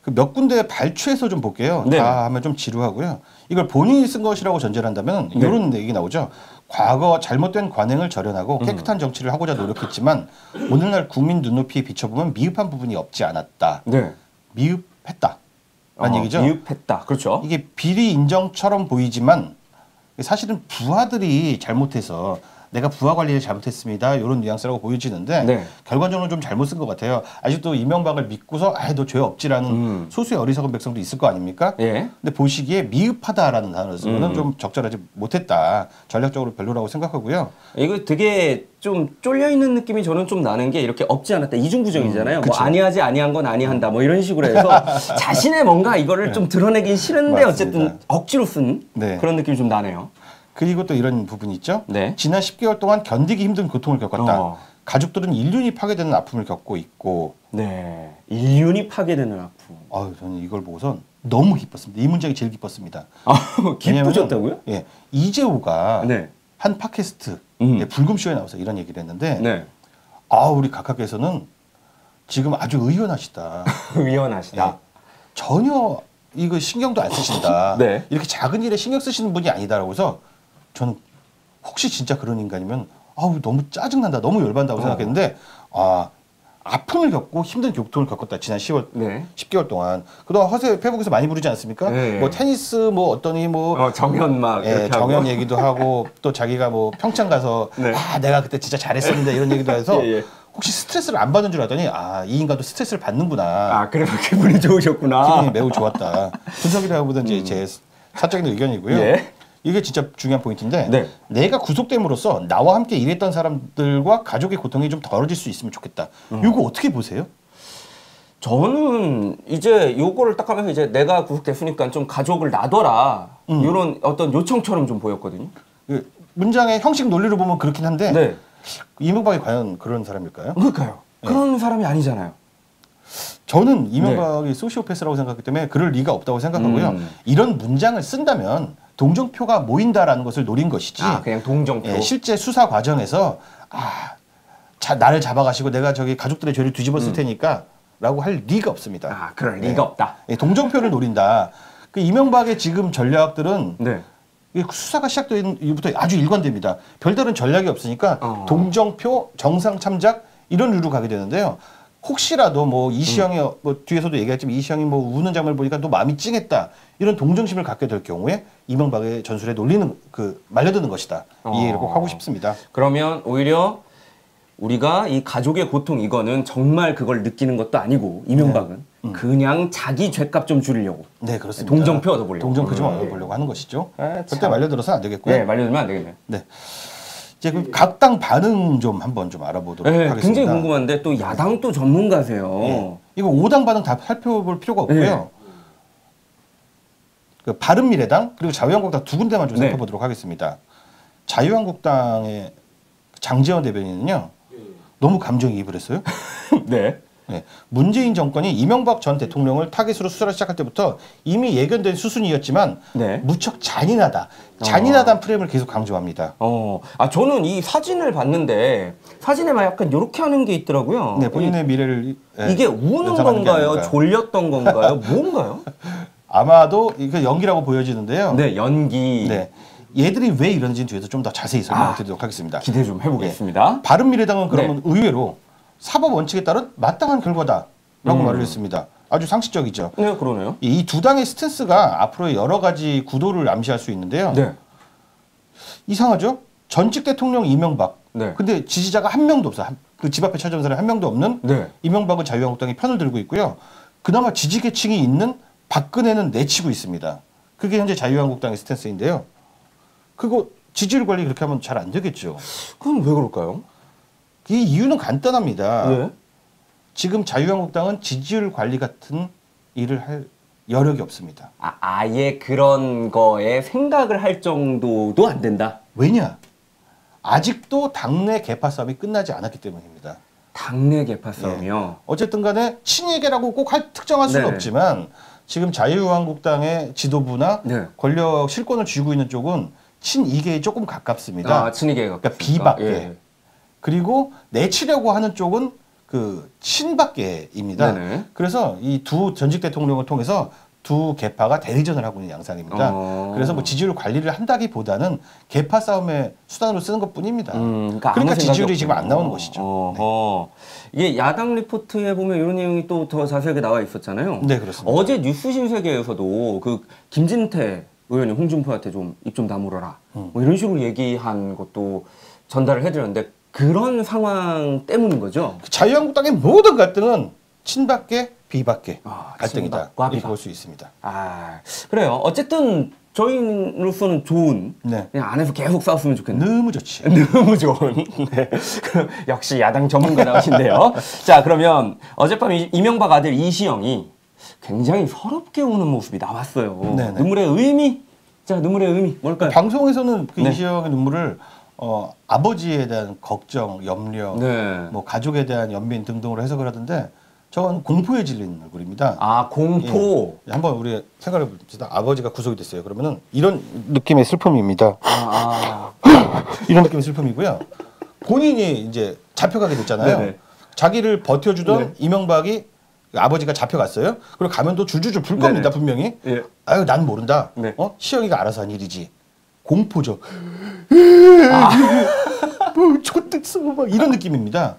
그 몇 군데 발췌해서 좀 볼게요. 네. 다 하면 좀 지루하고요. 이걸 본인이 쓴 것이라고 전제를 한다면 네. 이런 얘기 나오죠. 과거 잘못된 관행을 절연하고 깨끗한 정치를 하고자 노력했지만 오늘날 국민 눈높이에 비춰보면 미흡한 부분이 없지 않았다. 네. 미흡했다. 라는 얘기죠. 미흡했다. 그렇죠. 이게 비리 인정처럼 보이지만 사실은 부하들이 잘못해서 내가 부하 관리를 잘못했습니다. 이런 뉘앙스라고 보여지는데 네. 결과적으로 좀 잘못 쓴 것 같아요. 아직도 이명박을 믿고서 너 죄 없지라는 소수의 어리석은 백성도 있을 거 아닙니까? 예. 근데 보시기에 미흡하다라는 단어를 쓰고는 좀 적절하지 못했다. 전략적으로 별로라고 생각하고요. 이거 되게 좀 쫄려 있는 느낌이 저는 좀 나는 게 이렇게 없지 않았다 이중부정이잖아요. 뭐 그쵸. 아니하지 아니한 건 아니한다 뭐 이런 식으로 해서 자신의 뭔가 이거를 좀 드러내긴 싫은데 맞습니다. 어쨌든 억지로 쓴 네. 그런 느낌이 좀 나네요. 그리고 또 이런 부분이 있죠. 네. 지난 10개월 동안 견디기 힘든 고통을 겪었다. 가족들은 인륜이 파괴되는 아픔을 겪고 있고 네. 인륜이 파괴되는 아픔. 저는 이걸 보고선 너무 기뻤습니다. 이 문장이 제일 기뻤습니다. 기쁘셨다고요? 예, 이재호가 네. 한 팟캐스트 불금쇼에 나와서 이런 얘기를 했는데 네. 우리 각하께서는 지금 아주 의연하시다. 의연하시다. 예, 전혀 이거 신경도 안 쓰신다. 네. 이렇게 작은 일에 신경 쓰시는 분이 아니다라고 해서 저는 혹시 진짜 그런 인간이면 너무 짜증난다. 너무 열받는다고 생각했는데 아픔을 겪고 힘든 고통을 겪었다. 지난 10개월 동안. 그동안 허세 페북에서 많이 부르지 않습니까? 네. 뭐 테니스 뭐 어떠니 뭐 정연 막 이렇게 정연 하고. 얘기도 하고 또 자기가 뭐 평창 가서 네. 내가 그때 진짜 잘했었는데 이런 얘기도 해서 예, 예. 혹시 스트레스를 안 받는 줄 알았더니 이 인간도 스트레스를 받는구나. 그래서 기분이 좋으셨구나. 기분이 매우 좋았다. 분석이라고보다 이제 제 사적인 의견이고요. 예. 이게 진짜 중요한 포인트인데 네. 내가 구속됨으로써 나와 함께 일했던 사람들과 가족의 고통이 좀 덜어질 수 있으면 좋겠다. 이거 어떻게 보세요? 저는 이제 요거를 딱 하면서 이제 내가 구속됐으니까 좀 가족을 놔둬라 이런 어떤 요청처럼 좀 보였거든요. 그 문장의 형식 논리로 보면 그렇긴 한데 네. 이명박이 과연 그런 사람일까요? 그러니까요. 그런 사람이 아니잖아요. 저는 이명박이 소시오패스라고 생각하기 때문에 그럴 리가 없다고 생각하고요. 이런 문장을 쓴다면 동정표가 모인다라는 것을 노린 것이지. 그냥 동정표. 실제 수사 과정에서 나를 잡아가시고 내가 저기 가족들의 죄를 뒤집었을 테니까라고 할 리가 없습니다. 그럴 리가 없다. 동정표를 노린다. 그 이명박의 지금 전략들은 네. 수사가 시작된 이후부터 아주 일관됩니다. 별다른 전략이 없으니까 동정표, 정상 참작 이런 류로 가게 되는데요. 혹시라도 뭐 이시영이 뭐 뒤에서도 얘기했지만 이시영이 뭐 우는 장면을 보니까 또 마음이 찡했다 이런 동정심을 갖게 될 경우에 이명박의 전술에 놀리는 말려드는 것이다. 이 얘기를 꼭 하고 싶습니다. 그러면 오히려 우리가 이 가족의 고통 이거는 정말 그걸 느끼는 것도 아니고 이명박은 그냥 자기 죗값 좀 줄이려고. 네, 그렇습니다. 동정표 얻어보려고. 동정표 좀 얻어보려고 하는 것이죠. 절대 참. 말려들어서는 안 되겠고요. 네, 말려들면 안 되겠네요. 네. 이제 각 당 반응 좀 한번 좀 알아보도록 하겠습니다. 굉장히 궁금한데 또 야당 또 전문가세요. 이거 5당 반응 다 살펴볼 필요가 없고요. 그 바른미래당 그리고 자유한국당 두 군데만 좀 살펴보도록 하겠습니다. 자유한국당의 장제원 대변인은요. 너무 감정이입을 했어요. 네. 네, 문재인 정권이 이명박 전 대통령을 타겟으로 수사를 시작할 때부터 이미 예견된 수순이었지만 네. 무척 잔인하다는 프레임을 계속 강조합니다. 저는 이 사진을 봤는데 사진에만 약간 이렇게 하는 게 있더라고요. 네, 본인의 미래를 이게 우는 연상하는 게 건가요? 아닐까요? 졸렸던 건가요? 뭔가요? 아마도 이거 연기라고 보여지는데요. 네, 연기. 네, 얘들이 왜 이런지는 뒤에서 좀 더 자세히 설명드리도록 하겠습니다. 기대 좀 해보겠습니다. 바른미래당은 그러면 의외로 사법 원칙에 따른 마땅한 결과다라고 말을 했습니다. 아주 상식적이죠. 네, 그러네요. 이 두 당의 스탠스가 앞으로의 여러 가지 구도를 암시할 수 있는데요. 네. 이상하죠? 전직 대통령 이명박. 네. 근데 지지자가 한 명도 없어. 그 집 앞에 찾아온 사람이 한 명도 없는 네. 이명박은 자유한국당이 편을 들고 있고요. 그나마 지지 계층이 있는 박근혜는 내치고 있습니다. 그게 현재 자유한국당의 스탠스인데요. 그거 지지율 관리 그렇게 하면 잘 안 되겠죠. 그럼 왜 그럴까요? 이 이유는 간단합니다. 네. 지금 자유한국당은 지지율 관리 같은 일을 할 여력이 없습니다. 아예 그런 거에 생각을 할 정도도 안 된다. 왜냐? 아직도 당내 개파 싸움이 끝나지 않았기 때문입니다. 당내 개파 싸움이요. 어쨌든 간에 친이계라고 꼭 특정할 수는 네. 없지만 지금 자유한국당의 지도부나 네. 권력 실권을 쥐고 있는 쪽은 친이계에 조금 가깝습니다. 친이계가 그러니까 비박계. 그리고 내치려고 하는 쪽은 그 친박계입니다. 네네. 그래서 이 두 전직 대통령을 통해서 두 개파가 대리전을 하고 있는 양상입니다. 그래서 뭐 지지율 관리를 한다기보다는 개파 싸움의 수단으로 쓰는 것뿐입니다. 그러니까 지지율이 지금 안 나오는 것이죠. 이게 야당 리포트에 보면 이런 내용이 또 더 자세하게 나와 있었잖아요. 네, 그렇습니다. 어제 뉴스 신세계에서도 그 김진태 의원이 홍준표한테 좀 입 좀 다물어라. 뭐 이런 식으로 얘기한 것도 전달을 해드렸는데 그런 상황 때문인 거죠. 자유한국당의 모든 갈등은 친박계, 비박계 갈등이다. 친박과 이렇게 비박. 볼 수 있습니다. 그래요. 어쨌든 저희로서는 좋은 네. 그냥 안에서 계속 싸웠으면 좋겠네요. 너무 좋지. 너무 좋은. 네. 그럼 역시 야당 전문가 나오신데요. 자, 그러면 어젯밤 이명박 아들 이시영이 굉장히 서럽게 우는 모습이 나왔어요. 네네. 눈물의 의미? 자, 눈물의 의미 뭘까요? 방송에서는 그 네. 이시영의 눈물을 아버지에 대한 걱정, 염려, 네. 뭐 가족에 대한 연민 등등으로 해석을 하던데 저건 공포에 질린 얼굴입니다. 공포. 예. 한번 우리 생각해 봅시다. 아버지가 구속이 됐어요. 그러면은 이런 느낌의 슬픔입니다. 이런 느낌의 슬픔이고요. 본인이 이제 잡혀가게 됐잖아요. 네네. 자기를 버텨주던 네. 이명박이 아버지가 잡혀갔어요. 그리고 가면도 줄줄줄 풀 겁니다. 분명히. 예. 아유 난 모른다. 네. 시영이가 알아서 한 일이지. 공포죠. 뭐 좆됐어 막 이런 느낌입니다.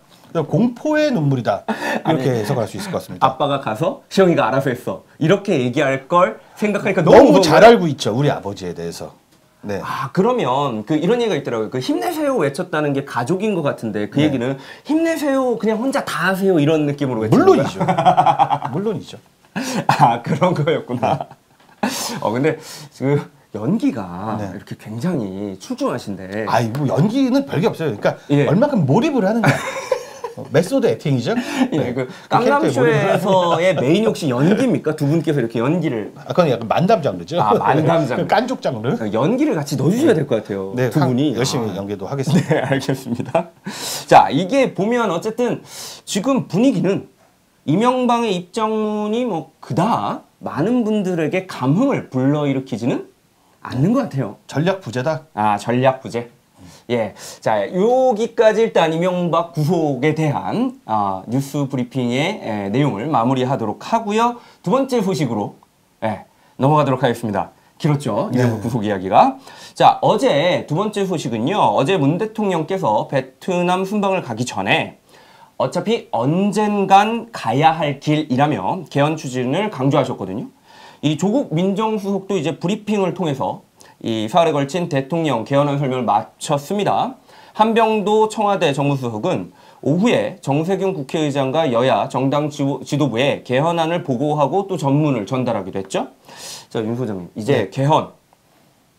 공포의 눈물이다. 이렇게 해석할 수 있을 것 같습니다. 아빠가 가서 시영이가 알아서 했어. 이렇게 얘기할 걸 생각하니까 너무 무서운 잘 거야. 알고 있죠. 우리 아버지에 대해서. 네. 그러면 이런 얘기가 있더라고요. 그 힘내세요 외쳤다는 게 가족인 것 같은데 그 얘기는 힘내세요 그냥 혼자 다 하세요 이런 느낌으로 외친 물론이죠. 물론이죠. 그런 거였구나. 근데 그 연기가 네. 이렇게 굉장히 출중하신데. 뭐 연기는 별게 없어요. 그러니까 예. 얼마큼 몰입을 하느냐. 메소드 액팅이죠. 예, 그 캐릭터에 몰입을 깡남쇼에서의 메인 혹시 연기입니까? 두 분께서 이렇게 연기를 그건 약간 만담 장르죠. 만담 장르. 깐족 장르. 연기를 같이 넣어주셔야 될 것 같아요. 네, 두 분이 열심히 연기도 하겠습니다. 네, 알겠습니다. 자, 이게 보면 어쨌든 지금 분위기는 이명박의 입장문이 뭐 그다음 많은 분들에게 감흥을 불러일으키지는 않는 것 같아요. 전략 부재다. 전략 부재. 예. 자, 여기까지 일단 이명박 구속에 대한 뉴스 브리핑의 내용을 마무리하도록 하고요. 두 번째 소식으로 넘어가도록 하겠습니다. 길었죠? 이명박 구속 이야기가. 자, 어제 두 번째 소식은요. 어제 문 대통령께서 베트남 순방을 가기 전에 어차피 언젠간 가야 할 길이라며 개헌 추진을 강조하셨거든요. 이 조국 민정수석도 이제 브리핑을 통해서 이 사흘에 걸친 대통령 개헌안 설명을 마쳤습니다. 한병도 청와대 정무수석은 오후에 정세균 국회의장과 여야 정당 지도부에 개헌안을 보고하고 또 전문을 전달하기도 했죠. 자, 윤 소장님, 이제 개헌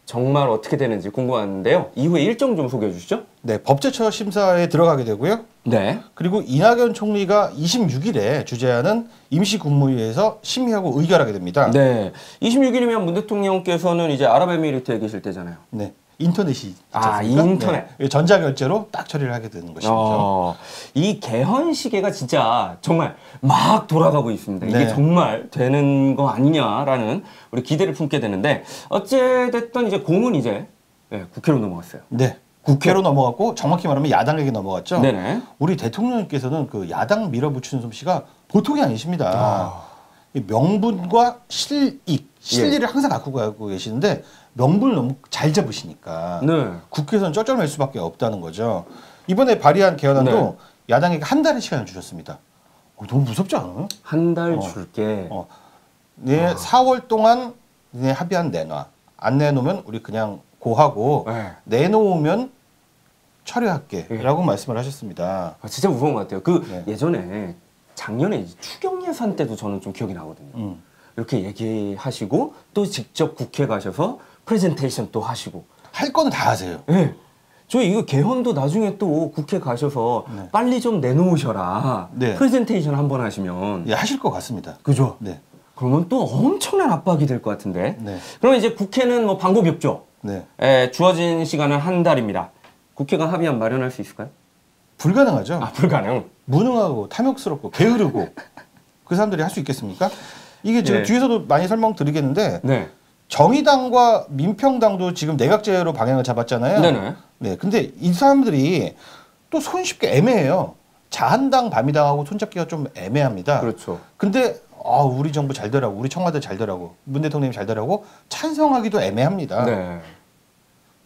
정말 어떻게 되는지 궁금한데요. 이후에 일정 좀 소개해 주시죠. 네, 법제처 심사에 들어가게 되고요. 네. 그리고 이낙연 총리가 26일에 주재하는 임시국무회의에서 심의하고 의결하게 됩니다. 네. 26일이면 문 대통령께서는 이제 아랍에미리트에 계실 때잖아요. 네. 인터넷이 있지 아, 않습니까? 인터넷. 네. 전자결제로 딱 처리를 하게 되는 것이죠. 이 개헌 시계가 진짜 정말 막 돌아가고 있습니다. 이게 네. 정말 되는 거 아니냐라는 우리 기대를 품게 되는데 어찌됐든 이제 공은 이제 국회로 넘어갔어요. 네. 국회로 넘어갔고 정확히 말하면 야당에게 넘어갔죠. 네네. 우리 대통령님께서는 그 야당 밀어붙이는 솜씨가 보통이 아니십니다. 이 명분과 실리를 항상 갖고 가고 계시는데 명분을 너무 잘 잡으시니까 네. 국회에서는 쩔쩔맬 수밖에 없다는 거죠. 이번에 발의한 개헌안도 네. 야당에게 한 달의 시간을 주셨습니다. 너무 무섭지 않아요? 한 달 줄게. 네, 4월 동안 네 합의안 내놔. 안 내놓으면 우리 그냥 고하고 네. 내놓으면 처리할게라고 말씀을 하셨습니다. 진짜 무서운 것 같아요. 그 네. 예전에 작년에 추경 예산 때도 저는 좀 기억이 나거든요. 이렇게 얘기하시고 또 직접 국회 가셔서 프레젠테이션 또 하시고 할 거는 다 하세요. 네. 저 이거 개헌도 나중에 또 국회 가셔서 빨리 좀 내놓으셔라. 네. 프레젠테이션 한번 하시면. 예, 하실 것 같습니다. 그죠? 네. 그러면 또 엄청난 압박이 될 것 같은데. 네. 그러면 이제 국회는 뭐 방법이 없죠. 네. 주어진 시간은 한 달입니다. 국회가 합의안 마련할 수 있을까요? 불가능하죠. 불가능. 무능하고 탐욕스럽고 게으르고 그 사람들이 할 수 있겠습니까? 이게 지금 네. 뒤에서도 많이 설명드리겠는데 네. 정의당과 민평당도 지금 내각제로 방향을 잡았잖아요. 네네. 네. 근데 이 사람들이 또 손쉽게 애매해요. 자한당, 바미당하고 손잡기가 좀 애매합니다. 그렇죠. 근데 우리 정부 잘 되라고, 우리 청와대 잘 되라고, 문 대통령님 잘 되라고 찬성하기도 애매합니다. 네.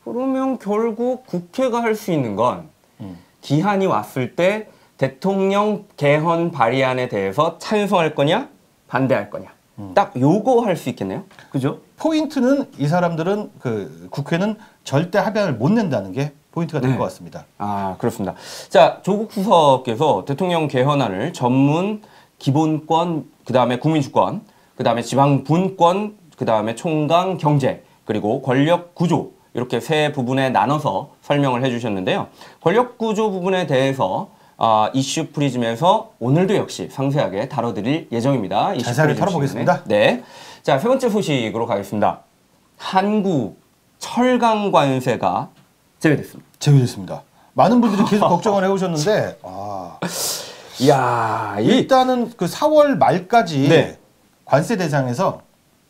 그러면 결국 국회가 할 수 있는 건 음. 기한이 왔을 때 대통령 개헌 발의안에 대해서 찬성할 거냐 반대할 거냐 딱 요거 할 수 있겠네요. 그죠? 포인트는 이 사람들은 그 국회는 절대 합의안을 못 낸다는 게 포인트가 될 것 같습니다. 아, 그렇습니다. 자, 조국 수석께서 대통령 개헌안을 전문 기본권, 그다음에 국민주권, 그다음에 지방분권, 그다음에 총강 경제, 그리고 권력 구조 이렇게 세 부분에 나눠서 설명을 해주셨는데요. 권력 구조 부분에 대해서 이슈 프리즘에서 오늘도 역시 상세하게 다뤄드릴 예정입니다. 이슈 자세하게 프리즘 털어보겠습니다. 시간에. 네. 자, 세 번째 소식으로 가겠습니다. 한국 철강 관세가 제외됐습니다. 제외됐습니다. 많은 분들이 계속 걱정을 해오셨는데 이야, 일단은 그 4월 말까지 네. 관세 대상에서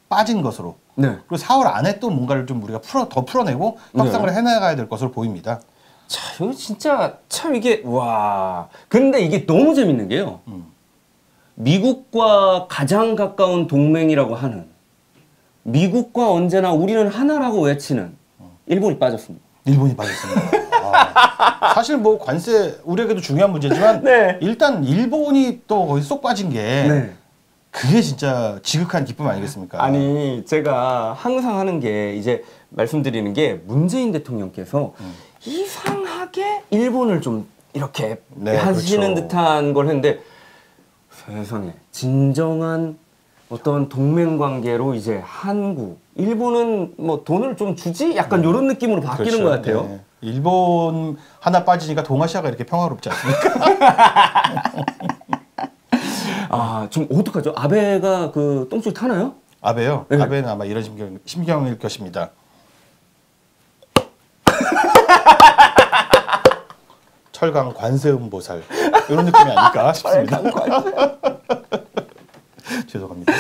빠진 것으로 네. 그리고 4월 안에 또 뭔가를 좀 우리가 더 풀어내고 협상을 해나가야 될 것으로 보입니다. 자, 이거 진짜 참 이게 와. 근데 이게 너무 재밌는 게요. 미국과 가장 가까운 동맹이라고 하는 미국과 언제나 우리는 하나라고 외치는 일본이 빠졌습니다. 일본이 빠졌습니다. 사실 뭐 관세 우리에게도 중요한 문제지만 네. 일단 일본이 또 거기 쏙 빠진 게 네. 그게 진짜 지극한 기쁨 아니겠습니까? 아니, 제가 항상 하는 게 이제 말씀드리는 게 문재인 대통령께서 이상하게 일본을 좀 이렇게 네, 하시는 그렇죠. 듯한 걸 했는데 세상에 진정한 어떤 동맹 관계로 이제 한국, 일본은 뭐 돈을 좀 주지? 약간 이런 느낌으로 바뀌는 그렇죠. 것 같아요. 네. 일본 하나 빠지니까 동아시아가 이렇게 평화롭지 않습니까? 좀 어떡하죠? 아베가 그 똥줄 타나요? 아베요? 네. 아베는 아마 이런 심경일 것입니다. 철강 관세음보살 이런 느낌이 아닐까 싶습니다. 죄송합니다.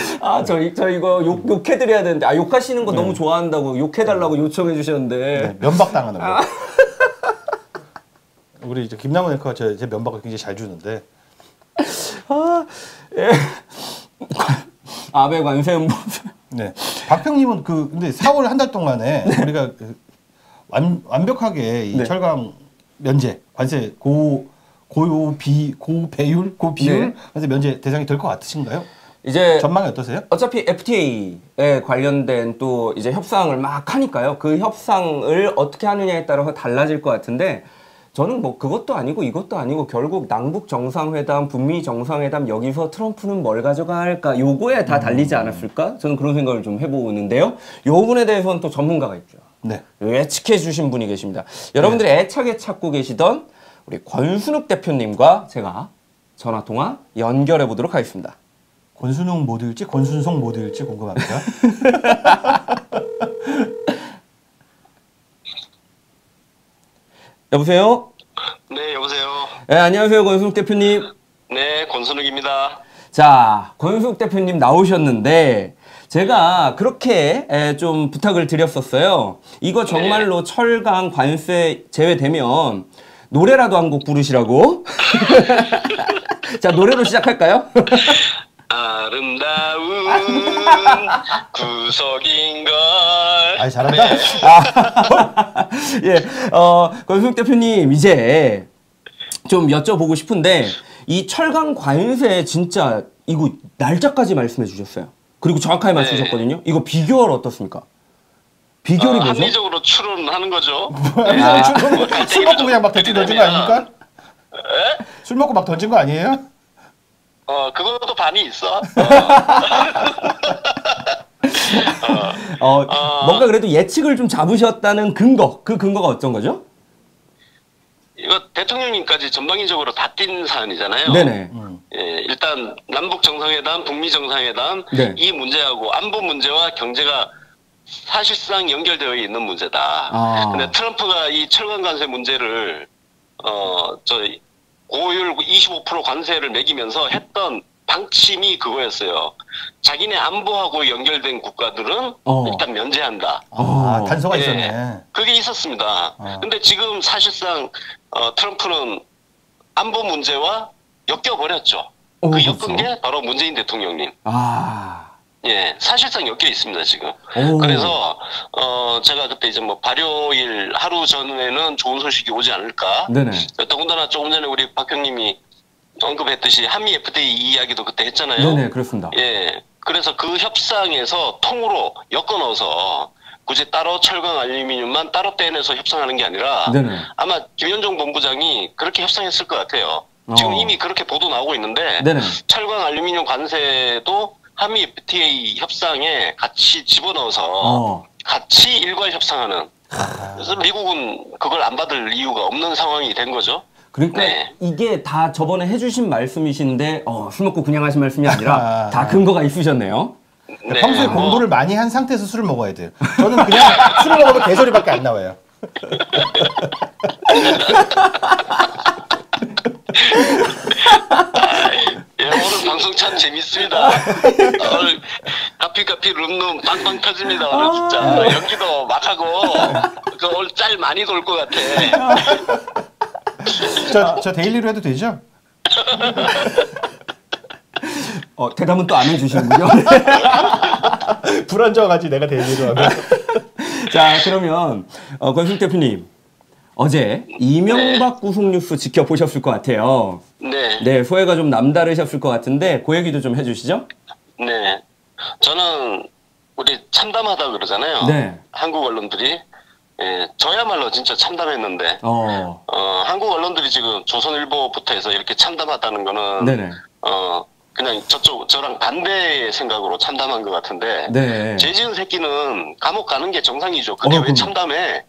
저 이거 욕해드려야 되는데, 욕하시는 거 너무 좋아한다고 욕해달라고 요청해 주셨는데. 네, 면박당하는 거. 우리 이제 김남은 앵커가 제 면박을 굉장히 잘 주는데. 예. 아베 관세음보. 네. 박평님은 근데 4월 한 달 동안에 우리가 완벽하게 이 네. 철강 면제, 관세 고배율 네. 관세 면제 대상이 될 것 같으신가요? 이제 전망이 어떠세요? 어차피 FTA에 관련된 또 이제 협상을 막 하니까요. 그 협상을 어떻게 하느냐에 따라서 달라질 것 같은데, 저는 뭐 그것도 아니고 이것도 아니고 결국 남북 정상회담, 북미 정상회담 여기서 트럼프는 뭘 가져갈까? 요거에 다 달리지 않았을까? 저는 그런 생각을 좀 해보는데요. 요 부분에 대해서는 또 전문가가 있죠. 네. 예측해 주신 분이 계십니다. 여러분들이 애착에 찾고 계시던 우리 권순욱 대표님과 제가 전화 통화 연결해 보도록 하겠습니다. 권순웅 모드일지 권순성 모드일지 궁금합니다. 여보세요? 네, 여보세요. 네, 안녕하세요, 권순욱 대표님. 네, 권순욱입니다. 자, 권순욱 대표님 나오셨는데 제가 그렇게 좀 부탁을 드렸었어요. 이거 정말로 철강 관세 제외되면 노래라도 한 곡 부르시라고. 자, 노래로 시작할까요? 아름다운 구석인걸. 아, 잘한다. 네. 예, 권순욱 대표님 이제 좀 여쭤보고 싶은데 이 철강 관세 진짜 이거 날짜까지 말씀해 주셨어요. 그리고 정확하게 말씀해 주셨거든요. 이거 비결 어떻습니까? 비결이 뭐죠? 합리적으로 추론하는 거죠. 술 먹고 그냥 막 던진 거 아닙니까? 술 먹고 막 던진 거 아니에요? 그것도 반이 있어. 뭔가 그래도 예측을 좀 잡으셨다는 근거, 그 근거가 어떤 거죠? 이거 대통령님까지 전방위적으로 다 띈 사안이잖아요. 네네. 예, 일단 남북 정상회담, 북미 정상회담 네. 이 문제하고 안보 문제와 경제가 사실상 연결되어 있는 문제다. 아. 근데 트럼프가 이 철강 관세 문제를 고율 25% 관세를 매기면서 했던 방침이 그거였어요. 자기네 안보하고 연결된 국가들은 일단 면제한다. 아, 단서가 예, 있었네. 그게 있었습니다. 근데 지금 사실상 트럼프는 안보 문제와 엮여버렸죠. 그 그렇죠. 엮은 게 바로 문재인 대통령님. 아. 예, 사실상 엮여 있습니다, 지금. 오. 그래서, 제가 그때 이제 뭐 발효일 하루 전에는 좋은 소식이 오지 않을까. 네네. 더군다나 조금 전에 우리 박 형님이 언급했듯이 한미 FTA 이야기도 그때 했잖아요. 네네, 그렇습니다. 예. 그래서 그 협상에서 통으로 엮어 넣어서 굳이 따로 철강 알루미늄만 따로 떼내서 협상하는 게 아니라 네네. 아마 김현종 본부장이 그렇게 협상했을 것 같아요. 지금 이미 그렇게 보도 나오고 있는데 네네. 철강 알루미늄 관세도 한미 FTA 협상에 같이 집어넣어서 같이 일괄 협상하는. 그래서 미국은 그걸 안 받을 이유가 없는 상황이 된 거죠. 그러니까 네. 이게 다 저번에 해주신 말씀이신데 술 먹고 그냥 하신 말씀이 아니라 다 근거가 있으셨네요. 네, 평소에 뭐, 공부를 많이 한 상태에서 술을 먹어야 돼요. 저는 그냥 술을 먹으면 개소리밖에 안 나와요. 예, 오늘 방송 참 재밌습니다. 오늘 카피카피 룸룸 빵빵 터집니다. 오늘 진짜 연기도 막 하고 그 오늘 짤 많이 돌 것 같아. 저 데일리로 해도 되죠? 대답은 또 안 해주시는군요. 불안정하지 내가 데일리로 하면. 자, 그러면 권순욱 대표님 어제 이명박 구속 뉴스 지켜보셨을 것 같아요. 네. 네, 소회가 좀 남다르셨을 것 같은데 그 얘기도 좀 해주시죠. 네. 저는 우리 참담하다 그러잖아요. 네. 한국 언론들이. 예, 저야말로 진짜 참담했는데. 한국 언론들이 지금 조선일보부터 해서 이렇게 참담하다는 거는. 네네. 그냥 저랑 반대의 생각으로 참담한 것 같은데. 네. 죄 지은 새끼는 감옥 가는 게 정상이죠. 근데 왜 그럼. 참담해?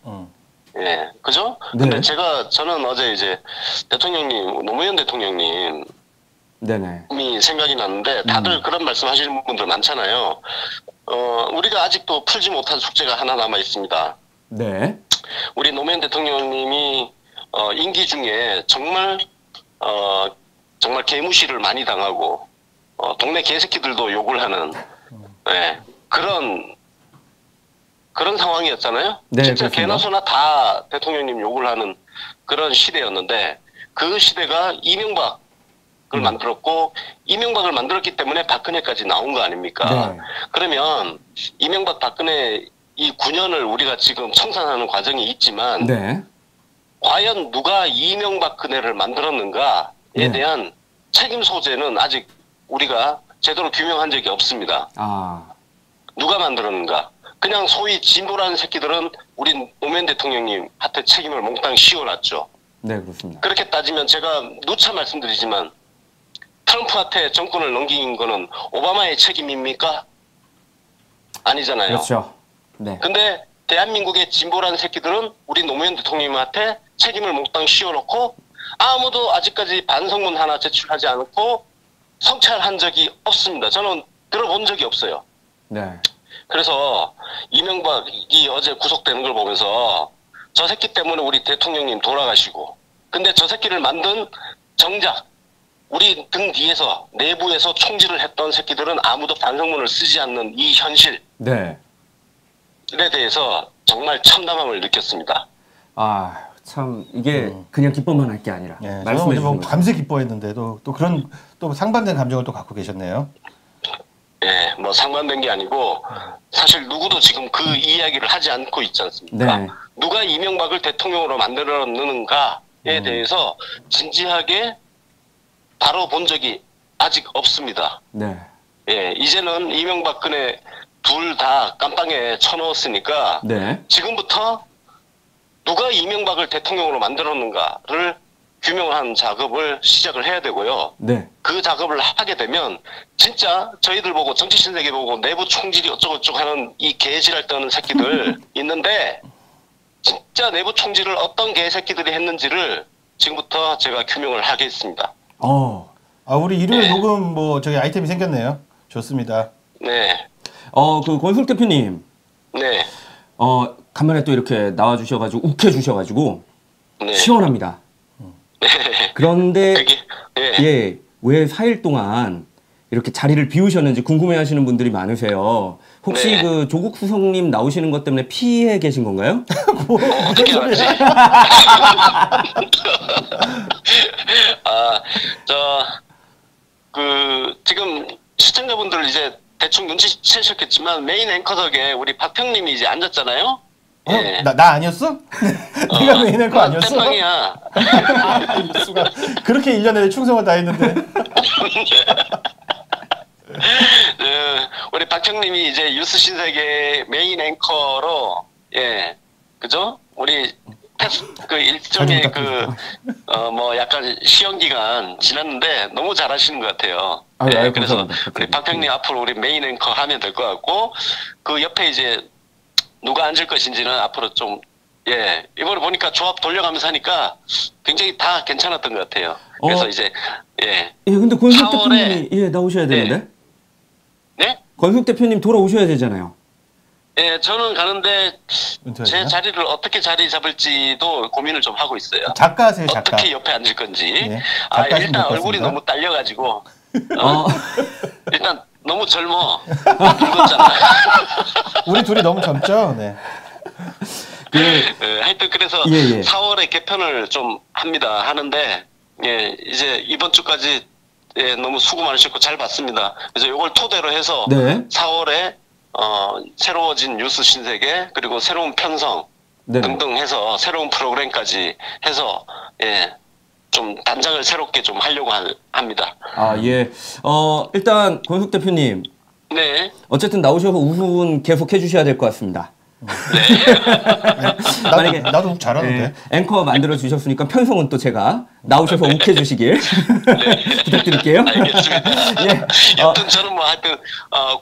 예, 그죠? 네. 근데 저는 어제 이제 노무현 대통령님, 네네. 이 생각이 났는데 다들 그런 말씀 하시는 분들 많잖아요. 우리가 아직도 풀지 못한 숙제가 하나 남아 있습니다. 네. 우리 노무현 대통령님이 임기 중에 정말 개무시를 많이 당하고 동네 개새끼들도 욕을 하는 그런 상황이었잖아요. 네, 진짜 그렇습니다. 개나 소나 다 대통령님 욕을 하는 그런 시대였는데 그 시대가 이명박을 만들었고 이명박을 만들었기 때문에 박근혜까지 나온 거 아닙니까? 네. 그러면 이명박 박근혜 이 9년을 우리가 지금 청산하는 과정이 있지만 네. 과연 누가 이명박근혜를 만들었는가에 네. 대한 책임 소재는 아직 우리가 제대로 규명한 적이 없습니다. 누가 만들었는가? 그냥 소위 진보라는 새끼들은 우리 노무현 대통령님한테 책임을 몽땅 씌워놨죠. 네, 그렇습니다. 그렇게 따지면 제가 누차 말씀드리지만 트럼프한테 정권을 넘긴 거는 오바마의 책임입니까? 아니잖아요. 그렇죠. 네. 근데 대한민국의 진보라는 새끼들은 우리 노무현 대통령님한테 책임을 몽땅 씌워놓고 아무도 아직까지 반성문 하나 제출하지 않고 성찰한 적이 없습니다. 저는 들어본 적이 없어요. 네. 그래서 이명박이 어제 구속되는 걸 보면서 저 새끼 때문에 우리 대통령님 돌아가시고, 근데 저 새끼를 만든 정작 우리 등 뒤에서 내부에서 총질을 했던 새끼들은 아무도 반성문을 쓰지 않는 이 현실에 네. 대해서 정말 참담함을 느꼈습니다. 아, 참 이게 그냥 기뻐만 할 게 아니라 예, 말씀해 저는 뭐 주신 밤새 기뻐했는데도 또 그런 또 상반된 감정을 또 갖고 계셨네요. 예, 뭐 상반된 게 아니고 사실 누구도 지금 그 이야기를 하지 않고 있지 않습니까? 네. 누가 이명박을 대통령으로 만들었는가에 대해서 진지하게 다뤄본 적이 아직 없습니다. 네. 예, 이제는 이명박근혜 둘 다 깜빵에 쳐넣었으니까 네. 지금부터 누가 이명박을 대통령으로 만들었는가를 규명하는 작업을 시작을 해야 되고요. 네. 그 작업을 하게 되면 진짜 저희들 보고 정치 신세계 보고 내부 총질이 어쩌고저쩌고 하는 이 개지랄 떠는 새끼들 있는데 진짜 내부 총질을 어떤 개새끼들이 했는지를 지금부터 제가 규명을 하겠습니다. 아, 우리 일요일 네. 녹음 뭐 저기 아이템이 생겼네요. 좋습니다. 네. 그 권순욱 대표님. 네. 간만에 또 이렇게 나와주셔가지고 욱해주셔가지고 네. 시원합니다. 네. 그런데 그게, 네. 예, 왜 4일 동안 이렇게 자리를 비우셨는지 궁금해하시는 분들이 많으세요. 혹시 네. 그 조국 수석님 나오시는 것 때문에 피해 계신 건가요? 어떻게 알았지? 지금 시청자분들 이제 대충 눈치채셨겠지만 메인 앵커석에 우리 박형님이 이제 앉았잖아요? 예. 나 아니었어? 네가 메인 앵커 아니었어? 땜빵이야. 수가 그렇게 1년 내내 충성을 다했는데. 우리 박형님이 이제 뉴스 신세계 메인 앵커로 예, 그죠? 우리 그 일종의 뭐 약간 시험 기간 지났는데 너무 잘하시는 것 같아요. 네, 그래서 우리 박형님 앞으로 우리 메인 앵커 하면 될 것 같고 그 옆에 이제 누가 앉을 것인지는 앞으로 좀 예, 이번에 보니까 조합 돌려가면서 하니까 굉장히 다 괜찮았던 것 같아요. 그래서 이제 예. 예, 근데 권순욱 대표님이 예, 나오셔야 되는데. 네? 권순욱 대표님 돌아오셔야 되잖아요. 예, 저는 가는데 제 자리를 어떻게 자리 잡을지도 고민을 좀 하고 있어요. 작가세요, 작가. 어떻게 옆에 앉을 건지. 네, 일단 얼굴이 너무 딸려가지고 일단 너무 젊어. 늙었잖아. 우리 둘이 너무 젊죠? 네. 하여튼 그래서 4월에 개편을 좀 하는데 예, 이제 이번 주까지 예, 너무 수고 많으셨고 잘 봤습니다. 그래서 이걸 토대로 해서 4월에 새로워진 뉴스 신세계 그리고 새로운 편성 등등 해서 새로운 프로그램까지 해서 예, 좀 단장을 새롭게 좀 하려고 합니다. 아, 예. 일단 권순욱 대표님. 네. 어쨌든 나오셔서 우훈 계속 해주셔야 될 것 같습니다. 네. 나도 욱 잘하는데. 앵커 만들어 주셨으니까 편성은 또 제가 나오셔서 욱 해주시길 부탁드릴게요. 알겠습니다. 예. 여튼 저는 뭐 하여튼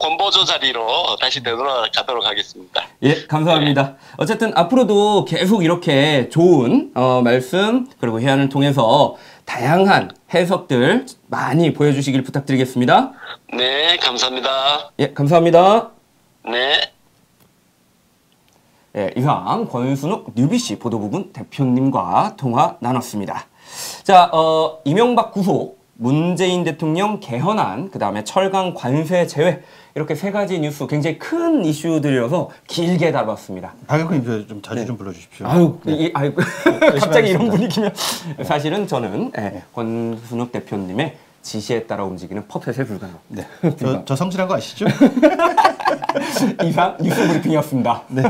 권보조 자리로 다시 되돌아가도록 하겠습니다. 예, 감사합니다. 어쨌든 앞으로도 계속 이렇게 좋은 말씀 그리고 해안을 통해서 다양한 해석들 많이 보여주시길 부탁드리겠습니다. 네, 감사합니다. 예, 감사합니다. 네. 예, 이상 권순욱 뉴비씨 보도부분 대표님과 통화 나눴습니다. 자, 이명박 구속, 문재인 대통령 개헌안, 그 다음에 철강 관세 제외 이렇게 세 가지 뉴스 굉장히 큰 이슈들이어서 길게 다뤄봤습니다. 박영근 좀 자주 좀 불러주십시오. 아유, 갑자기 이런 분위기면 사실은 저는 권순욱 대표님의 지시에 따라 움직이는 퍼펫에 불과합니다. 네. 저 성실한 거 아시죠? 이상 뉴스 브리핑이었습니다. 네.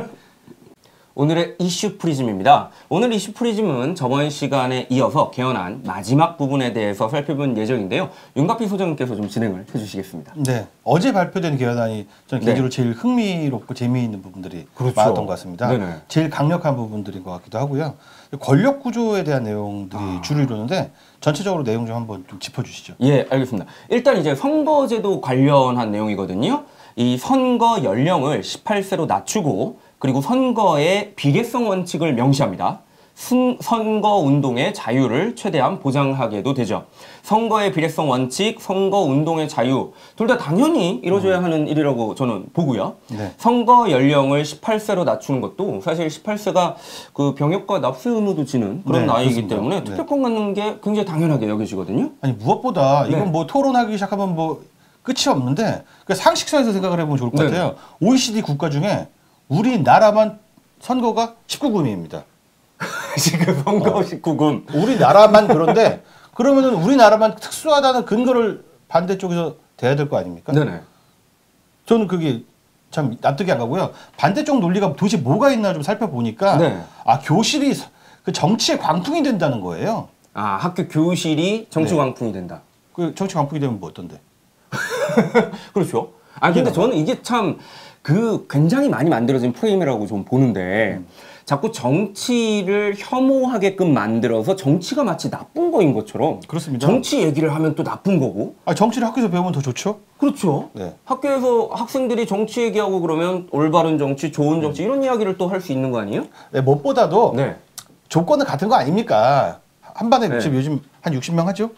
오늘의 이슈 프리즘입니다. 오늘 이슈 프리즘은 저번 시간에 이어서 개헌안 마지막 부분에 대해서 살펴볼 예정인데요. 윤박희 소장님께서 좀 진행을 해주시겠습니다. 네, 어제 발표된 개헌안이 저는 개인적으로 제일 흥미롭고 재미있는 부분들이 많았던 것 같습니다. 네네. 제일 강력한 부분들인 것 같기도 하고요. 권력 구조에 대한 내용들이 주를 이루는데 전체적으로 내용 좀 한번 좀 짚어주시죠. 예, 알겠습니다. 일단 이제 선거제도 관련한 내용이거든요. 이 선거 연령을 18세로 낮추고 그리고 선거의 비례성 원칙을 명시합니다. 선거 운동의 자유를 최대한 보장하게도 되죠. 선거의 비례성 원칙, 선거 운동의 자유 둘 다 당연히 이루어져야 하는 일이라고 저는 보고요. 네. 선거 연령을 18세로 낮추는 것도 사실 18세가 그 병역과 납세 의무도 지는 그런 네, 나이이기 그렇습니다. 때문에 네. 투표권 갖는 게 굉장히 당연하게 여겨지거든요. 아니 무엇보다 네. 이건 뭐 토론하기 시작하면 뭐 끝이 없는데 그러니까 상식선에서 생각을 해보면 좋을 것 네. 같아요. OECD 국가 중에 우리나라만 선거가 19금입니다. 지금 선거 19금. 우리나라만 그런데 그러면은 우리나라만 특수하다는 근거를 반대쪽에서 대야 될 거 아닙니까? 네네. 저는 그게 참 납득이 안 가고요. 반대쪽 논리가 도대체 뭐가 있나 좀 살펴보니까 네. 아 교실이 그 정치의 광풍이 된다는 거예요. 아, 학교 교실이 정치 네. 광풍이 된다. 그 정치 광풍이 되면 뭐 어떤데? 그렇죠. 아 근데 저는 이게 참 그 굉장히 많이 만들어진 프레임이라고 좀 보는데 자꾸 정치를 혐오하게끔 만들어서 정치가 마치 나쁜 거인 것처럼 그렇습니다. 정치 얘기를 하면 또 나쁜 거고. 아 정치를 학교에서 배우면 더 좋죠? 그렇죠. 네. 학교에서 학생들이 정치 얘기하고 그러면 올바른 정치, 좋은 정치 이런 이야기를 또 할 수 있는 거 아니에요? 네, 무엇보다도 네. 조건은 같은 거 아닙니까? 한 반에 네. 지금 요즘 한 60명 하죠?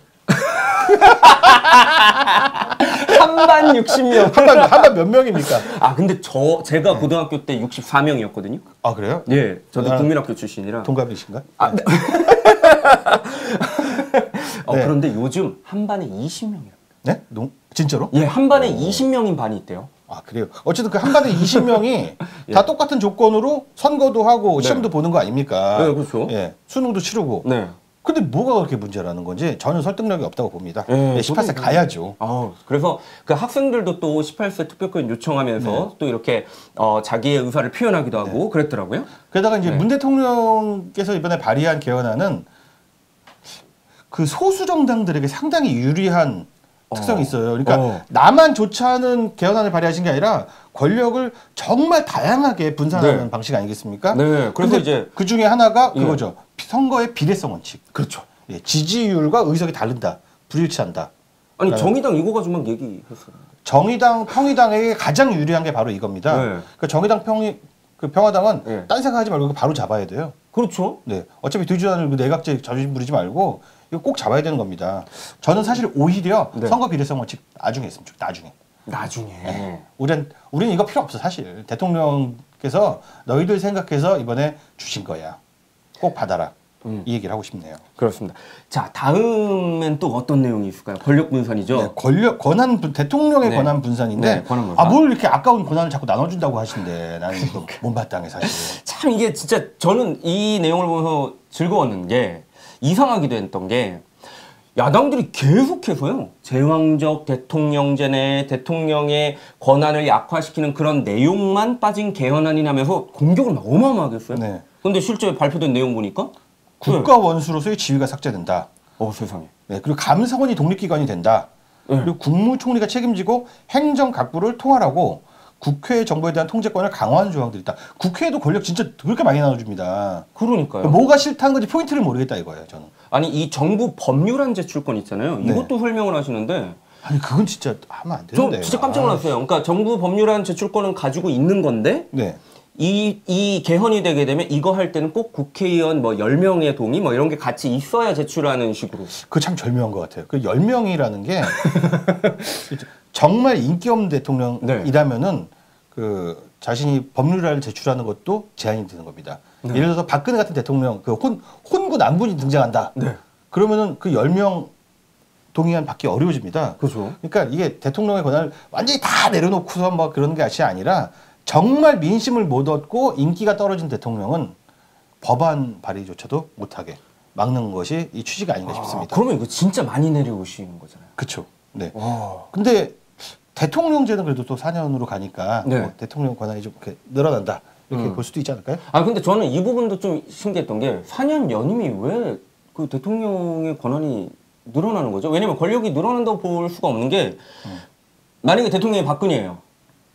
한반 60명. 한 반 몇 명입니까? 아 근데 제가 고등학교 때 64명이었거든요. 아 그래요? 예, 저도 아, 국민학교 출신이라. 동갑이신가? 아, 네. 네. 그런데 요즘 한 반에 20명이요. 네? 진짜로? 예, 한 반에 20명인 반이 있대요. 아 그래요. 어쨌든 그 한 반에 20명이 예. 다 똑같은 조건으로 선거도 하고 네. 시험도 보는 거 아닙니까? 네, 그렇죠. 예, 수능도 치르고. 네. 근데 뭐가 그렇게 문제라는 건지 전혀 설득력이 없다고 봅니다. 예, 예, 18세 저도 가야죠. 그래서 그 학생들도 또 18세 투표권 요청하면서 네. 또 이렇게 자기의 의사를 표현하기도 하고 그랬더라고요. 게다가 이제 네. 문 대통령께서 이번에 발의한 개헌안은 그 소수 정당들에게 상당히 유리한 특성이 있어요. 그러니까 나만 좋지 않은 개헌안을 발의하신 게 아니라 권력을 정말 다양하게 분산하는 네. 방식 아니겠습니까? 네, 그래서 이제 그 중에 하나가 예. 그거죠. 선거의 비례성 원칙. 그렇죠. 예, 지지율과 의석이 다른다. 불일치한다. 아니 그러니까 정의당 이거 가지고 막 얘기했어요. 정의당, 평의당에게 가장 유리한 게 바로 이겁니다. 네. 그러니까 정의당, 평화당은 네. 딴 생각하지 말고 이거 바로 잡아야 돼요. 그렇죠. 네, 어차피 뒤주단을 내각제 자존심 부리지 말고 이거 꼭 잡아야 되는 겁니다. 저는 사실 오히려 네. 선거 비례성 원칙 나중에 했으면 좋겠다. 나중에. 나중에. 우리는 이거 필요 없어 사실. 대통령께서 너희들 생각해서 이번에 주신 거야. 꼭 받아라. 이 얘기를 하고 싶네요. 그렇습니다. 자, 다음엔 또 어떤 내용이 있을까요? 권력 분산이죠. 네, 대통령의 네. 권한 분산인데, 네, 권한 분산. 뭘 이렇게 아까운 권한을 자꾸 나눠준다고 하신대. 나는 이거 못마땅해, 사실. 참 이게 진짜 저는 이 내용을 보면서 즐거웠는 게 이상하기도 했던 게 야당들이 계속해서요. 제왕적 대통령제내 대통령의 권한을 약화시키는 그런 내용만 빠진 개헌안이라면서 공격을 막 어마어마하게 했어요. 네. 근데 실제 발표된 내용 보니까 국가 원수로서의 지위가 삭제된다. 세상에. 네, 그리고 감사원이 독립기관이 된다. 네. 그리고 국무총리가 책임지고 행정각부를 통할하고 국회 정부에 대한 통제권을 강화하는 조항들이 있다. 국회에도 권력 진짜 그렇게 많이 나눠줍니다. 그러니까요. 뭐가 싫다는 건지 포인트를 모르겠다 이거예요, 저는. 아니 이 정부 법률안 제출권 있잖아요. 네. 이것도 설명을 하시는데 아니 그건 진짜 하면 안 저 되는데. 진짜 깜짝 놀랐어요. 그러니까 정부 법률안 제출권은 가지고 있는 건데 네. 이 개헌이 되게 되면 이거 할 때는 꼭 국회의원 뭐 10명의 동의 뭐 이런 게 같이 있어야 제출하는 식으로. 그거 참 절묘한 것 같아요. 그 10명이라는 게 정말 인기 없는 대통령이라면은 그 자신이 법률안을 제출하는 것도 제한이 되는 겁니다. 예를 들어서 박근혜 같은 대통령 그 혼구 남군이 등장한다. 네. 그러면은 그 10명 동의안 받기 어려워집니다. 그렇죠. 그러니까 이게 대통령의 권한을 완전히 다 내려놓고서 뭐 그런 것이 아니라 정말 민심을 못 얻고 인기가 떨어진 대통령은 법안 발의조차도 못하게 막는 것이 이 취지가 아닌가 싶습니다. 그러면 이거 진짜 많이 내려오시는 거잖아요. 그렇죠. 네. 와. 근데 대통령제는 그래도 또 4년으로 가니까 네. 뭐 대통령 권한이 좀 이렇게 늘어난다 이렇게 볼 수도 있지 않을까요? 근데 저는 이 부분도 좀 신기했던 게 4년 연임이 왜 그 대통령의 권한이 늘어나는 거죠? 왜냐면 권력이 늘어난다고 볼 수가 없는 게 만약에 대통령이 박근혜예요.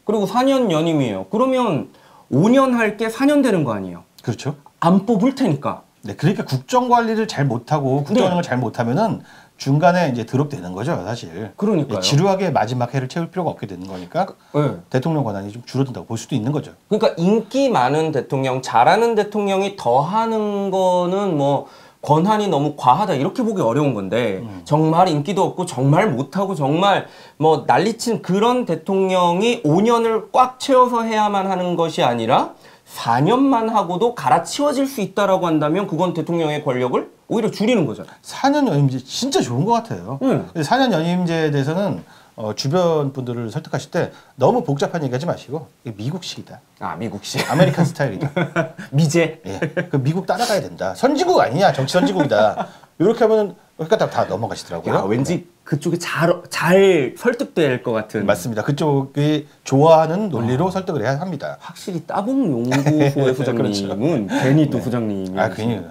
그리고 4년 연임이에요. 그러면 5년 할 게 4년 되는 거 아니에요? 그렇죠. 안 뽑을 테니까. 네, 그러니까 국정 관리를 잘 못하고 국정 운영을 잘 못하면은 중간에 이제 드롭되는 거죠, 사실. 그러니까요. 지루하게 마지막 해를 채울 필요가 없게 되는 거니까 네. 대통령 권한이 좀 줄어든다고 볼 수도 있는 거죠. 그러니까 인기 많은 대통령, 잘하는 대통령이 더 하는 거는 뭐 권한이 너무 과하다 이렇게 보기 어려운 건데 정말 인기도 없고 정말 못하고 정말 뭐 난리친 그런 대통령이 5년을 꽉 채워서 해야만 하는 것이 아니라 4년만 하고도 갈아치워질 수 있다라고 한다면 그건 대통령의 권력을 오히려 줄이는 거잖아요. 4년 연임제 진짜 좋은 것 같아요. 4년 연임제에 대해서는 주변 분들을 설득하실 때 너무 복잡한 얘기하지 마시고 이게 미국식이다. 아, 미국식. 아메리칸 스타일이다. 미제. 예, 그 미국 따라가야 된다. 선진국 아니냐, 정치 선진국이다. 이렇게 하면 그러니까 다 넘어가시더라고요. 야, 왠지 그쪽에 잘 설득될 것 같은. 맞습니다. 그쪽이 좋아하는 논리로 설득을 해야 합니다. 확실히 따봉연구소의 소장님은 그렇죠. 괜히 또 소장님이. 아, 괜히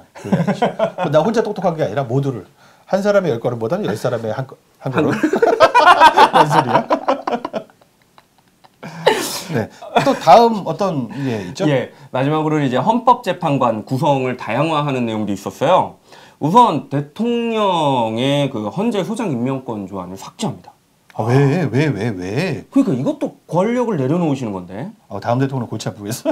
나 혼자 똑똑한 게 아니라 모두를 한 사람의 10걸음보다는 10사람의 한 걸음. 뭔 소리야? 네. 또 다음 어떤 게 있죠? 예, 마지막으로 이제 헌법재판관 구성을 다양화하는 내용도 있었어요. 우선 대통령의 그 헌재 소장 임명권 조항을 삭제합니다. 아, 왜? 그러니까 이것도 권력을 내려놓으시는 건데. 다음 대통령 골치 아프겠어?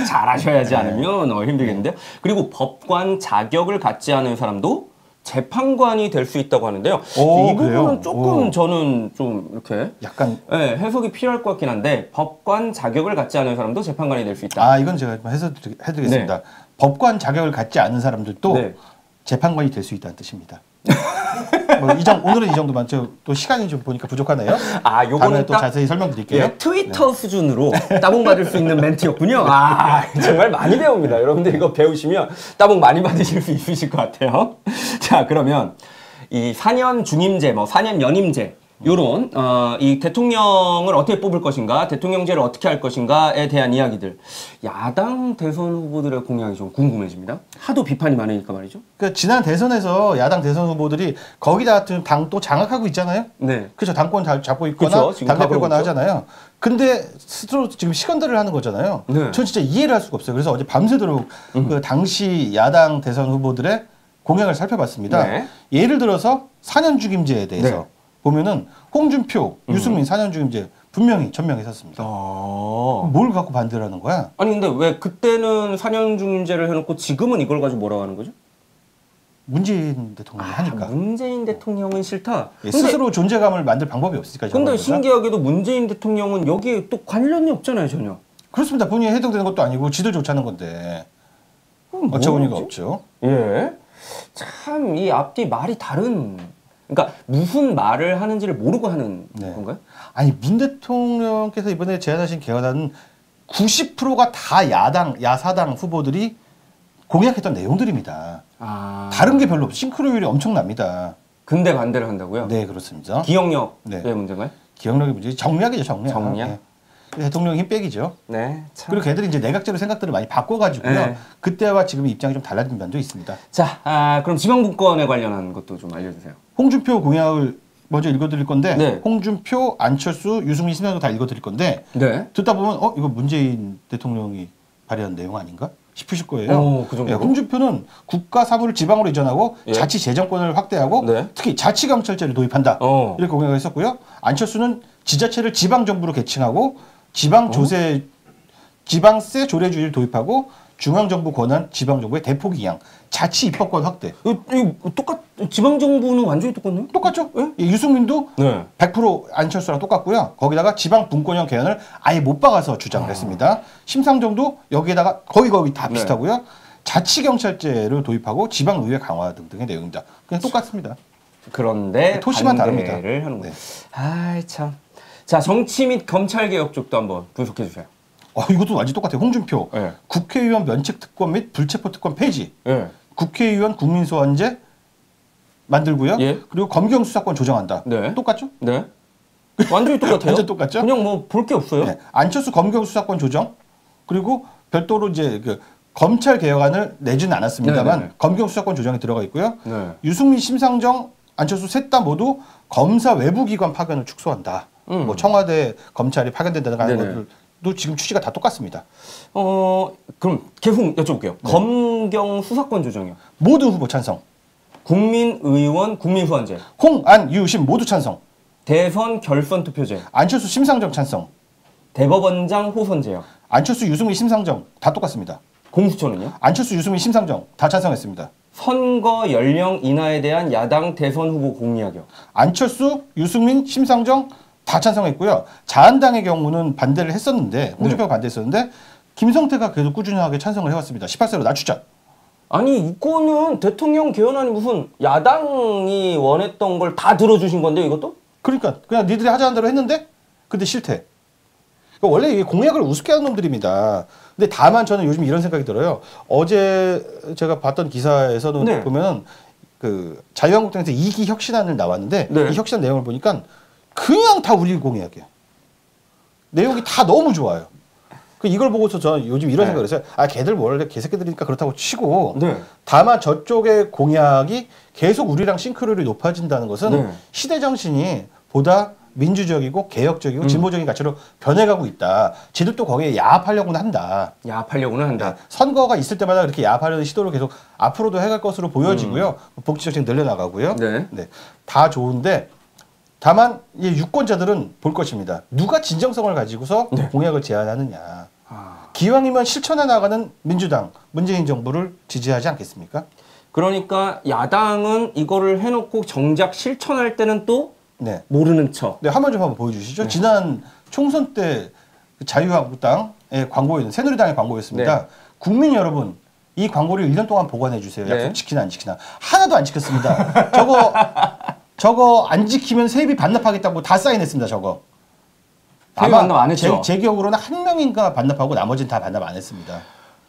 잘하셔야지 않으면 힘들겠는데요. 그리고 법관 자격을 갖지 않은 사람도 재판관이 될 수 있다고 하는데요. 이 부분은 조금 저는 좀 이렇게 약간 해석이 필요할 것 같긴 한데 법관 자격을 갖지 않은 사람도 재판관이 될 수 있다. 아, 이건 제가 해드리겠습니다. 네. 법관 자격을 갖지 않은 사람들도 네. 재판관이 될 수 있다는 뜻입니다. 뭐 오늘은 이 정도만. 또 시간이 좀 보니까 부족하네요. 아, 요거는 또 자세히 설명드릴게요. 예, 트위터 수준으로 따봉 받을 수 있는 멘트였군요. 아, 정말 많이 배웁니다. 여러분들 이거 배우시면 따봉 많이 받으실 수 있으실 것 같아요. 자, 그러면 이 4년 중임제, 4년 연임제 요런 이 대통령을 어떻게 뽑을 것인가, 대통령제를 어떻게 할 것인가에 대한 이야기들. 야당 대선 후보들의 공약이 좀 궁금해집니다. 하도 비판이 많으니까 말이죠. 그러니까 지난 대선에서 야당 대선 후보들이 거기다 당 또 장악하고 있잖아요. 네. 그렇죠. 당권 잡고 있거나 당대표거나 하잖아요. 근데 스스로 지금 시건들을 하는 거잖아요. 네. 전 진짜 이해를 할 수가 없어요. 그래서 어제 밤새도록 그 당시 야당 대선 후보들의 공약을 살펴봤습니다. 네. 예를 들어서 4년 중임제에 대해서 네. 보면은 홍준표, 유승민 4년 중임제 분명히 전명했었습니다. 뭘 갖고 반대를 하는 거야? 아니 근데 왜 그때는 4년 중임제를 해놓고 지금은 이걸 가지고 뭐라고 하는 거죠? 문재인 대통령이 하니까. 문재인 대통령은 싫다. 예, 스스로 존재감을 만들 방법이 없으니까. 근데 신기하게도 문재인 대통령은 여기에 또 관련이 없잖아요, 전혀. 그렇습니다. 본인이 해당되는 것도 아니고 지도 좋자는 건데 어처구니가 없죠. 예. 참 이 앞뒤 말이 다른. 그러니까 무슨 말을 하는지를 모르고 하는 건가요? 아니, 문 대통령께서 이번에 제안하신 개헌안은 90%가 다 야사당 후보들이 공약했던 내용들입니다. 다른 게 별로 없어요. 싱크로율이 엄청납니다. 근데 반대를 한다고요? 네, 그렇습니다. 기억력의 문제인가요? 기억력의 문제, 정략이죠, 정략. 정략? 네. 대통령 힘 빼기죠. 네. 참. 그리고 걔들이 이제 내각제로 생각들을 많이 바꿔가지고요. 네. 그때와 지금 입장이 좀 달라진 면도 있습니다. 자, 그럼 지방분권에 관련한 것도 좀 알려주세요. 홍준표 공약을 먼저 읽어드릴 건데, 네. 홍준표, 안철수, 유승민, 심상정 다 읽어드릴 건데, 네. 듣다 보면 이거 문재인 대통령이 발의한 내용 아닌가 싶으실 거예요. 그 정도로? 네, 홍준표는 국가 사무를 지방으로 이전하고 자치 재정권을 확대하고 특히 자치경찰제를 도입한다. 이렇게 공약을 했었고요. 안철수는 지자체를 지방정부로 개칭하고 지방세 조례주의를 도입하고 중앙정부 권한 지방정부의 대폭 이양, 자치 입법권 확대. 이거 지방정부는 완전히 똑같네요? 똑같죠? 유승민도 100% 안철수랑 똑같고요. 거기다가 지방 분권형 개헌을 아예 못 박아서 주장을 했습니다. 심상정도 여기에다가 거의 다 비슷하고요. 자치경찰제를 도입하고 지방의회 강화 등등의 내용입니다. 그냥 똑같습니다. 그런데 토시만 다릅니다. 반대를 하는군요. 아이 참. 자, 정치 및 검찰개혁 쪽도 한번 분석해 주세요. 이것도 완전 똑같아요. 홍준표. 국회의원 면책특권 및 불체포특권 폐지. 국회의원 국민소환제 만들고요. 그리고 검경수사권 조정한다. 똑같죠? 네. 완전히 똑같아요. 완전 똑같죠? 그냥 뭐 볼 게 없어요. 안철수 검경수사권 조정. 그리고 별도로 이제 검찰 개혁안을 내지는 않았습니다만 검경수사권 조정이 들어가 있고요. 유승민, 심상정, 안철수 셋 다 모두 검사 외부기관 파견을 축소한다. 뭐 청와대 검찰이 파견된다든가 하는 것들도 지금 취지가 다 똑같습니다. 그럼 계속 여쭤볼게요. 검경 수사권 조정이요. 모든 후보 찬성. 국민의원 국민후원제. 홍, 안, 유, 심 모두 찬성. 대선 결선 투표제. 안철수, 심상정 찬성. 대법원장 호선제요. 안철수, 유승민, 심상정 다 똑같습니다. 공수처는요? 안철수, 유승민, 심상정 다 찬성했습니다. 선거 연령 인하에 대한 야당 대선 후보 공약이요. 안철수, 유승민, 심상정 다 찬성했고요. 자한당의 경우는 반대를 했었는데 홍준표가 반대했었는데 김성태가 계속 꾸준하게 찬성을 해왔습니다. 18세로 낮추자. 아니 이거는 대통령 개헌안이 무슨 야당이 원했던 걸 다 들어주신 건데 이것도? 그러니까 그냥 니들이 하자는 대로 했는데 근데 싫대. 그러니까 원래 이게 공약을 우습게 하는 놈들입니다. 근데 다만 저는 요즘 이런 생각이 들어요. 어제 제가 봤던 기사에서도 네. 보면 그 자유한국당에서 2기 혁신안을 나왔는데 네. 이 혁신안 내용을 보니까 그냥 다 우리 공약이야. 내용이 다 너무 좋아요. 이걸 보고서 저는 요즘 이런 생각을 했어요. 아, 걔들 원래 개새끼들이니까 그렇다고 치고 네. 다만 저쪽의 공약이 계속 우리랑 싱크로율이 높아진다는 것은 네. 시대 정신이 보다 민주적이고 개혁적이고 진보적인 가치로 변해가고 있다. 쟤도 또 거기에 야합하려고는 한다. 야합하려고는 한다. 선거가 있을 때마다 그렇게 야합하려는 시도를 계속 앞으로도 해갈 것으로 보여지고요. 복지 정책 늘려나가고요. 네. 네. 다 좋은데 다만 이 유권자들은 볼 것입니다. 누가 진정성을 가지고서 네. 공약을 제안하느냐. 기왕이면 실천해 나가는 민주당, 문재인 정부를 지지하지 않겠습니까? 그러니까 야당은 이거를 해놓고 정작 실천할 때는 또 네. 모르는 척. 네, 화면 좀 한번 보여주시죠. 네. 지난 총선 때 자유한국당의 광고였는 새누리당의 광고였습니다. 네. 국민 여러분, 이 광고를 1년 동안 보관해 주세요. 네. 약속 지키나 안 지키나. 하나도 안 지켰습니다. 저거 안 지키면 세비 반납하겠다고 다 사인했습니다. 저거. 세비 반납 안 했죠? 제 기억으로는 한 명인가 반납하고 나머지는 다 반납 안 했습니다.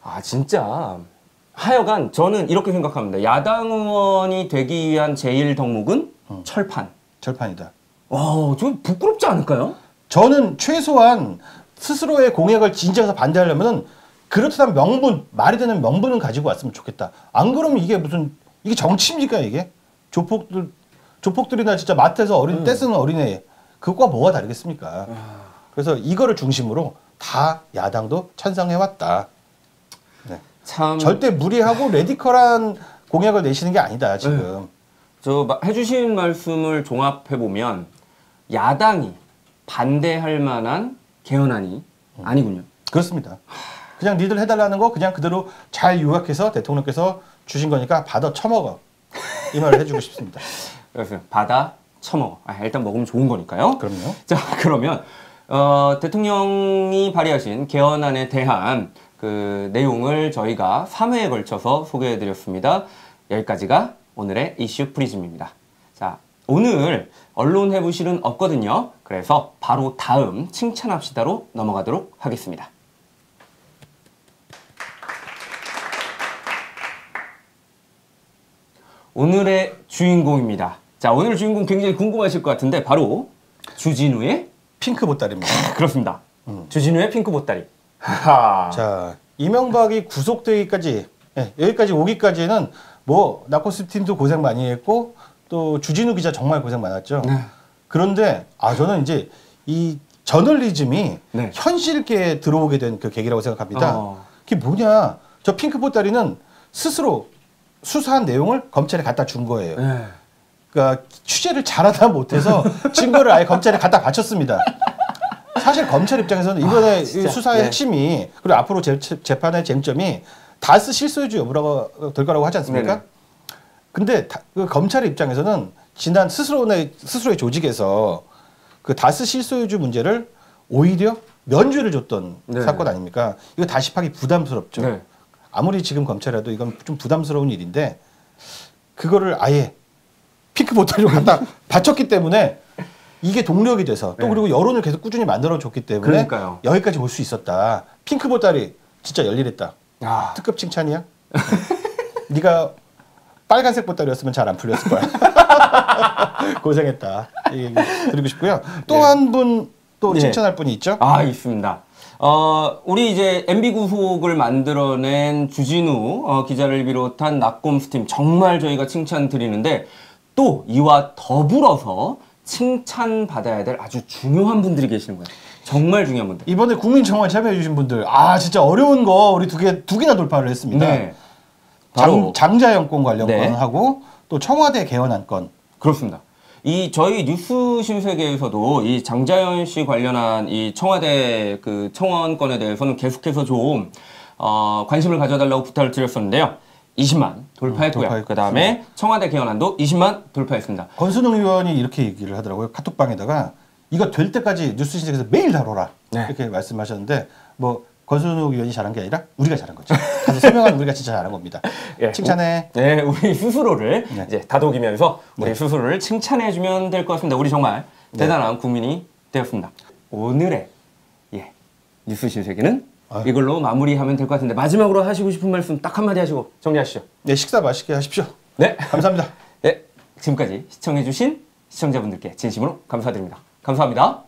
아 진짜. 하여간 저는 이렇게 생각합니다. 야당 의원이 되기 위한 제1 덕목은 철판. 절판이다. 좀 부끄럽지 않을까요? 저는 최소한 스스로의 공약을 진지해서 반대하려면 그렇다면 명분, 말이 되는 명분은 가지고 왔으면 좋겠다. 안 그러면 이게 정치입니까 이게? 조폭들이나 진짜 마트에서 떼쓰는 어린애 그것과 뭐가 다르겠습니까? 그래서 이거를 중심으로 다 야당도 찬성해왔다. 네. 참 절대 무리하고 레디컬한 공약을 내시는 게 아니다 지금. 해주신 말씀을 종합해 보면 야당이 반대할 만한 개헌안이 아니군요. 그렇습니다. 그냥 니들 해달라는 거 그냥 그대로 잘 요약해서 대통령께서 주신 거니까 받아 처먹어. 이 말을 해주고 싶습니다. 그래서 받아 처먹어. 일단 먹으면 좋은 거니까요. 그럼요. 자 그러면 대통령이 발의하신 개헌안에 대한 그 내용을 저희가 3회에 걸쳐서 소개해드렸습니다. 여기까지가 오늘의 이슈 프리즘입니다. 자, 오늘 언론 해부실은 없거든요. 그래서 바로 다음 칭찬합시다로 넘어가도록 하겠습니다. 오늘의 주인공입니다. 자, 오늘 주인공 굉장히 궁금하실 것 같은데 바로 주진우의 핑크 보따리입니다. 그렇습니다. 주진우의 핑크 보따리. 자, 이명박이 구속되기까지 여기까지 오기까지는 뭐 나코스 팀도 고생 많이 했고 또 주진우 기자 정말 고생 많았죠. 네. 그런데 저는 이제 이 저널리즘이 네. 현실계에 들어오게 된 그 계기라고 생각합니다. 그게 뭐냐? 저 핑크 보따리는 스스로 수사한 내용을 검찰에 갖다 준 거예요. 네. 그러니까 취재를 잘하다 못해서 증거를 아예 검찰에 갖다 바쳤습니다. 사실 검찰 입장에서는 이번에 수사의 핵심이 그리고 앞으로 재판의 쟁점이 다스 실소유주 여부라고 될 거라고 하지 않습니까? 네네. 근데 그 검찰 입장에서는 지난 스스로의 조직에서 그 다스 실소유주 문제를 오히려 면죄를 줬던 사건 아닙니까? 이거 다시 파기 부담스럽죠. 네. 아무리 지금 검찰이라도 이건 좀 부담스러운 일인데 그거를 아예 핑크 보따리로 갖다 바쳤기 때문에 이게 동력이 돼서 또 그리고 여론을 계속 꾸준히 만들어줬기 때문에 그러니까요. 여기까지 올 수 있었다. 핑크 보따리 진짜 열일했다. 야. 특급 칭찬이야? 네가 빨간색 보따리였으면 잘 안 풀렸을 거야. 고생했다. 이 얘기 드리고 싶고요. 또 한 분 또 칭찬할 분이 있죠? 있습니다. 우리 이제 MB 구속을 만들어낸 주진우 기자를 비롯한 낙검수팀 정말 저희가 칭찬드리는데 또 이와 더불어서 칭찬받아야 될 아주 중요한 분들이 계시는 거예요. 정말 중요한 분들. 이번에 국민청원 참여해주신 분들 진짜 어려운 거 우리 두 개나 돌파를 했습니다. 네. 바로 장자연권 관련 네. 건하고 또 청와대 개헌안 건. 그렇습니다. 이 저희 뉴스 신세계에서도 이 장자연 씨 관련한 이 청와대 그 청원권에 대해서는 계속해서 좀 관심을 가져달라고 부탁을 드렸었는데요. 20만 돌파했고요. 그 다음에 청와대 개헌안도 20만 돌파했습니다. 권순웅 의원이 이렇게 얘기를 하더라고요. 카톡방에다가 이거 될 때까지 뉴스 신세계에서 매일 다뤄라. 네. 이렇게 말씀하셨는데 뭐 권순욱 의원이 잘한 게 아니라 우리가 잘한 거죠. 가서 설명하는 우리가 진짜 잘한 겁니다. 예, 칭찬해. 네, 우리 스스로를 네. 이제 다독이면서 우리 네. 스스로를 칭찬해주면 될 것 같습니다. 우리 정말 대단한 국민이 되었습니다. 오늘의 뉴스 신세계는 이걸로 마무리하면 될 것 같은데 마지막으로 하시고 싶은 말씀 딱 한마디 하시고 정리하시죠. 네, 식사 맛있게 하십시오. 네, 감사합니다. 네, 지금까지 시청해주신 시청자분들께 진심으로 감사드립니다. 감사합니다.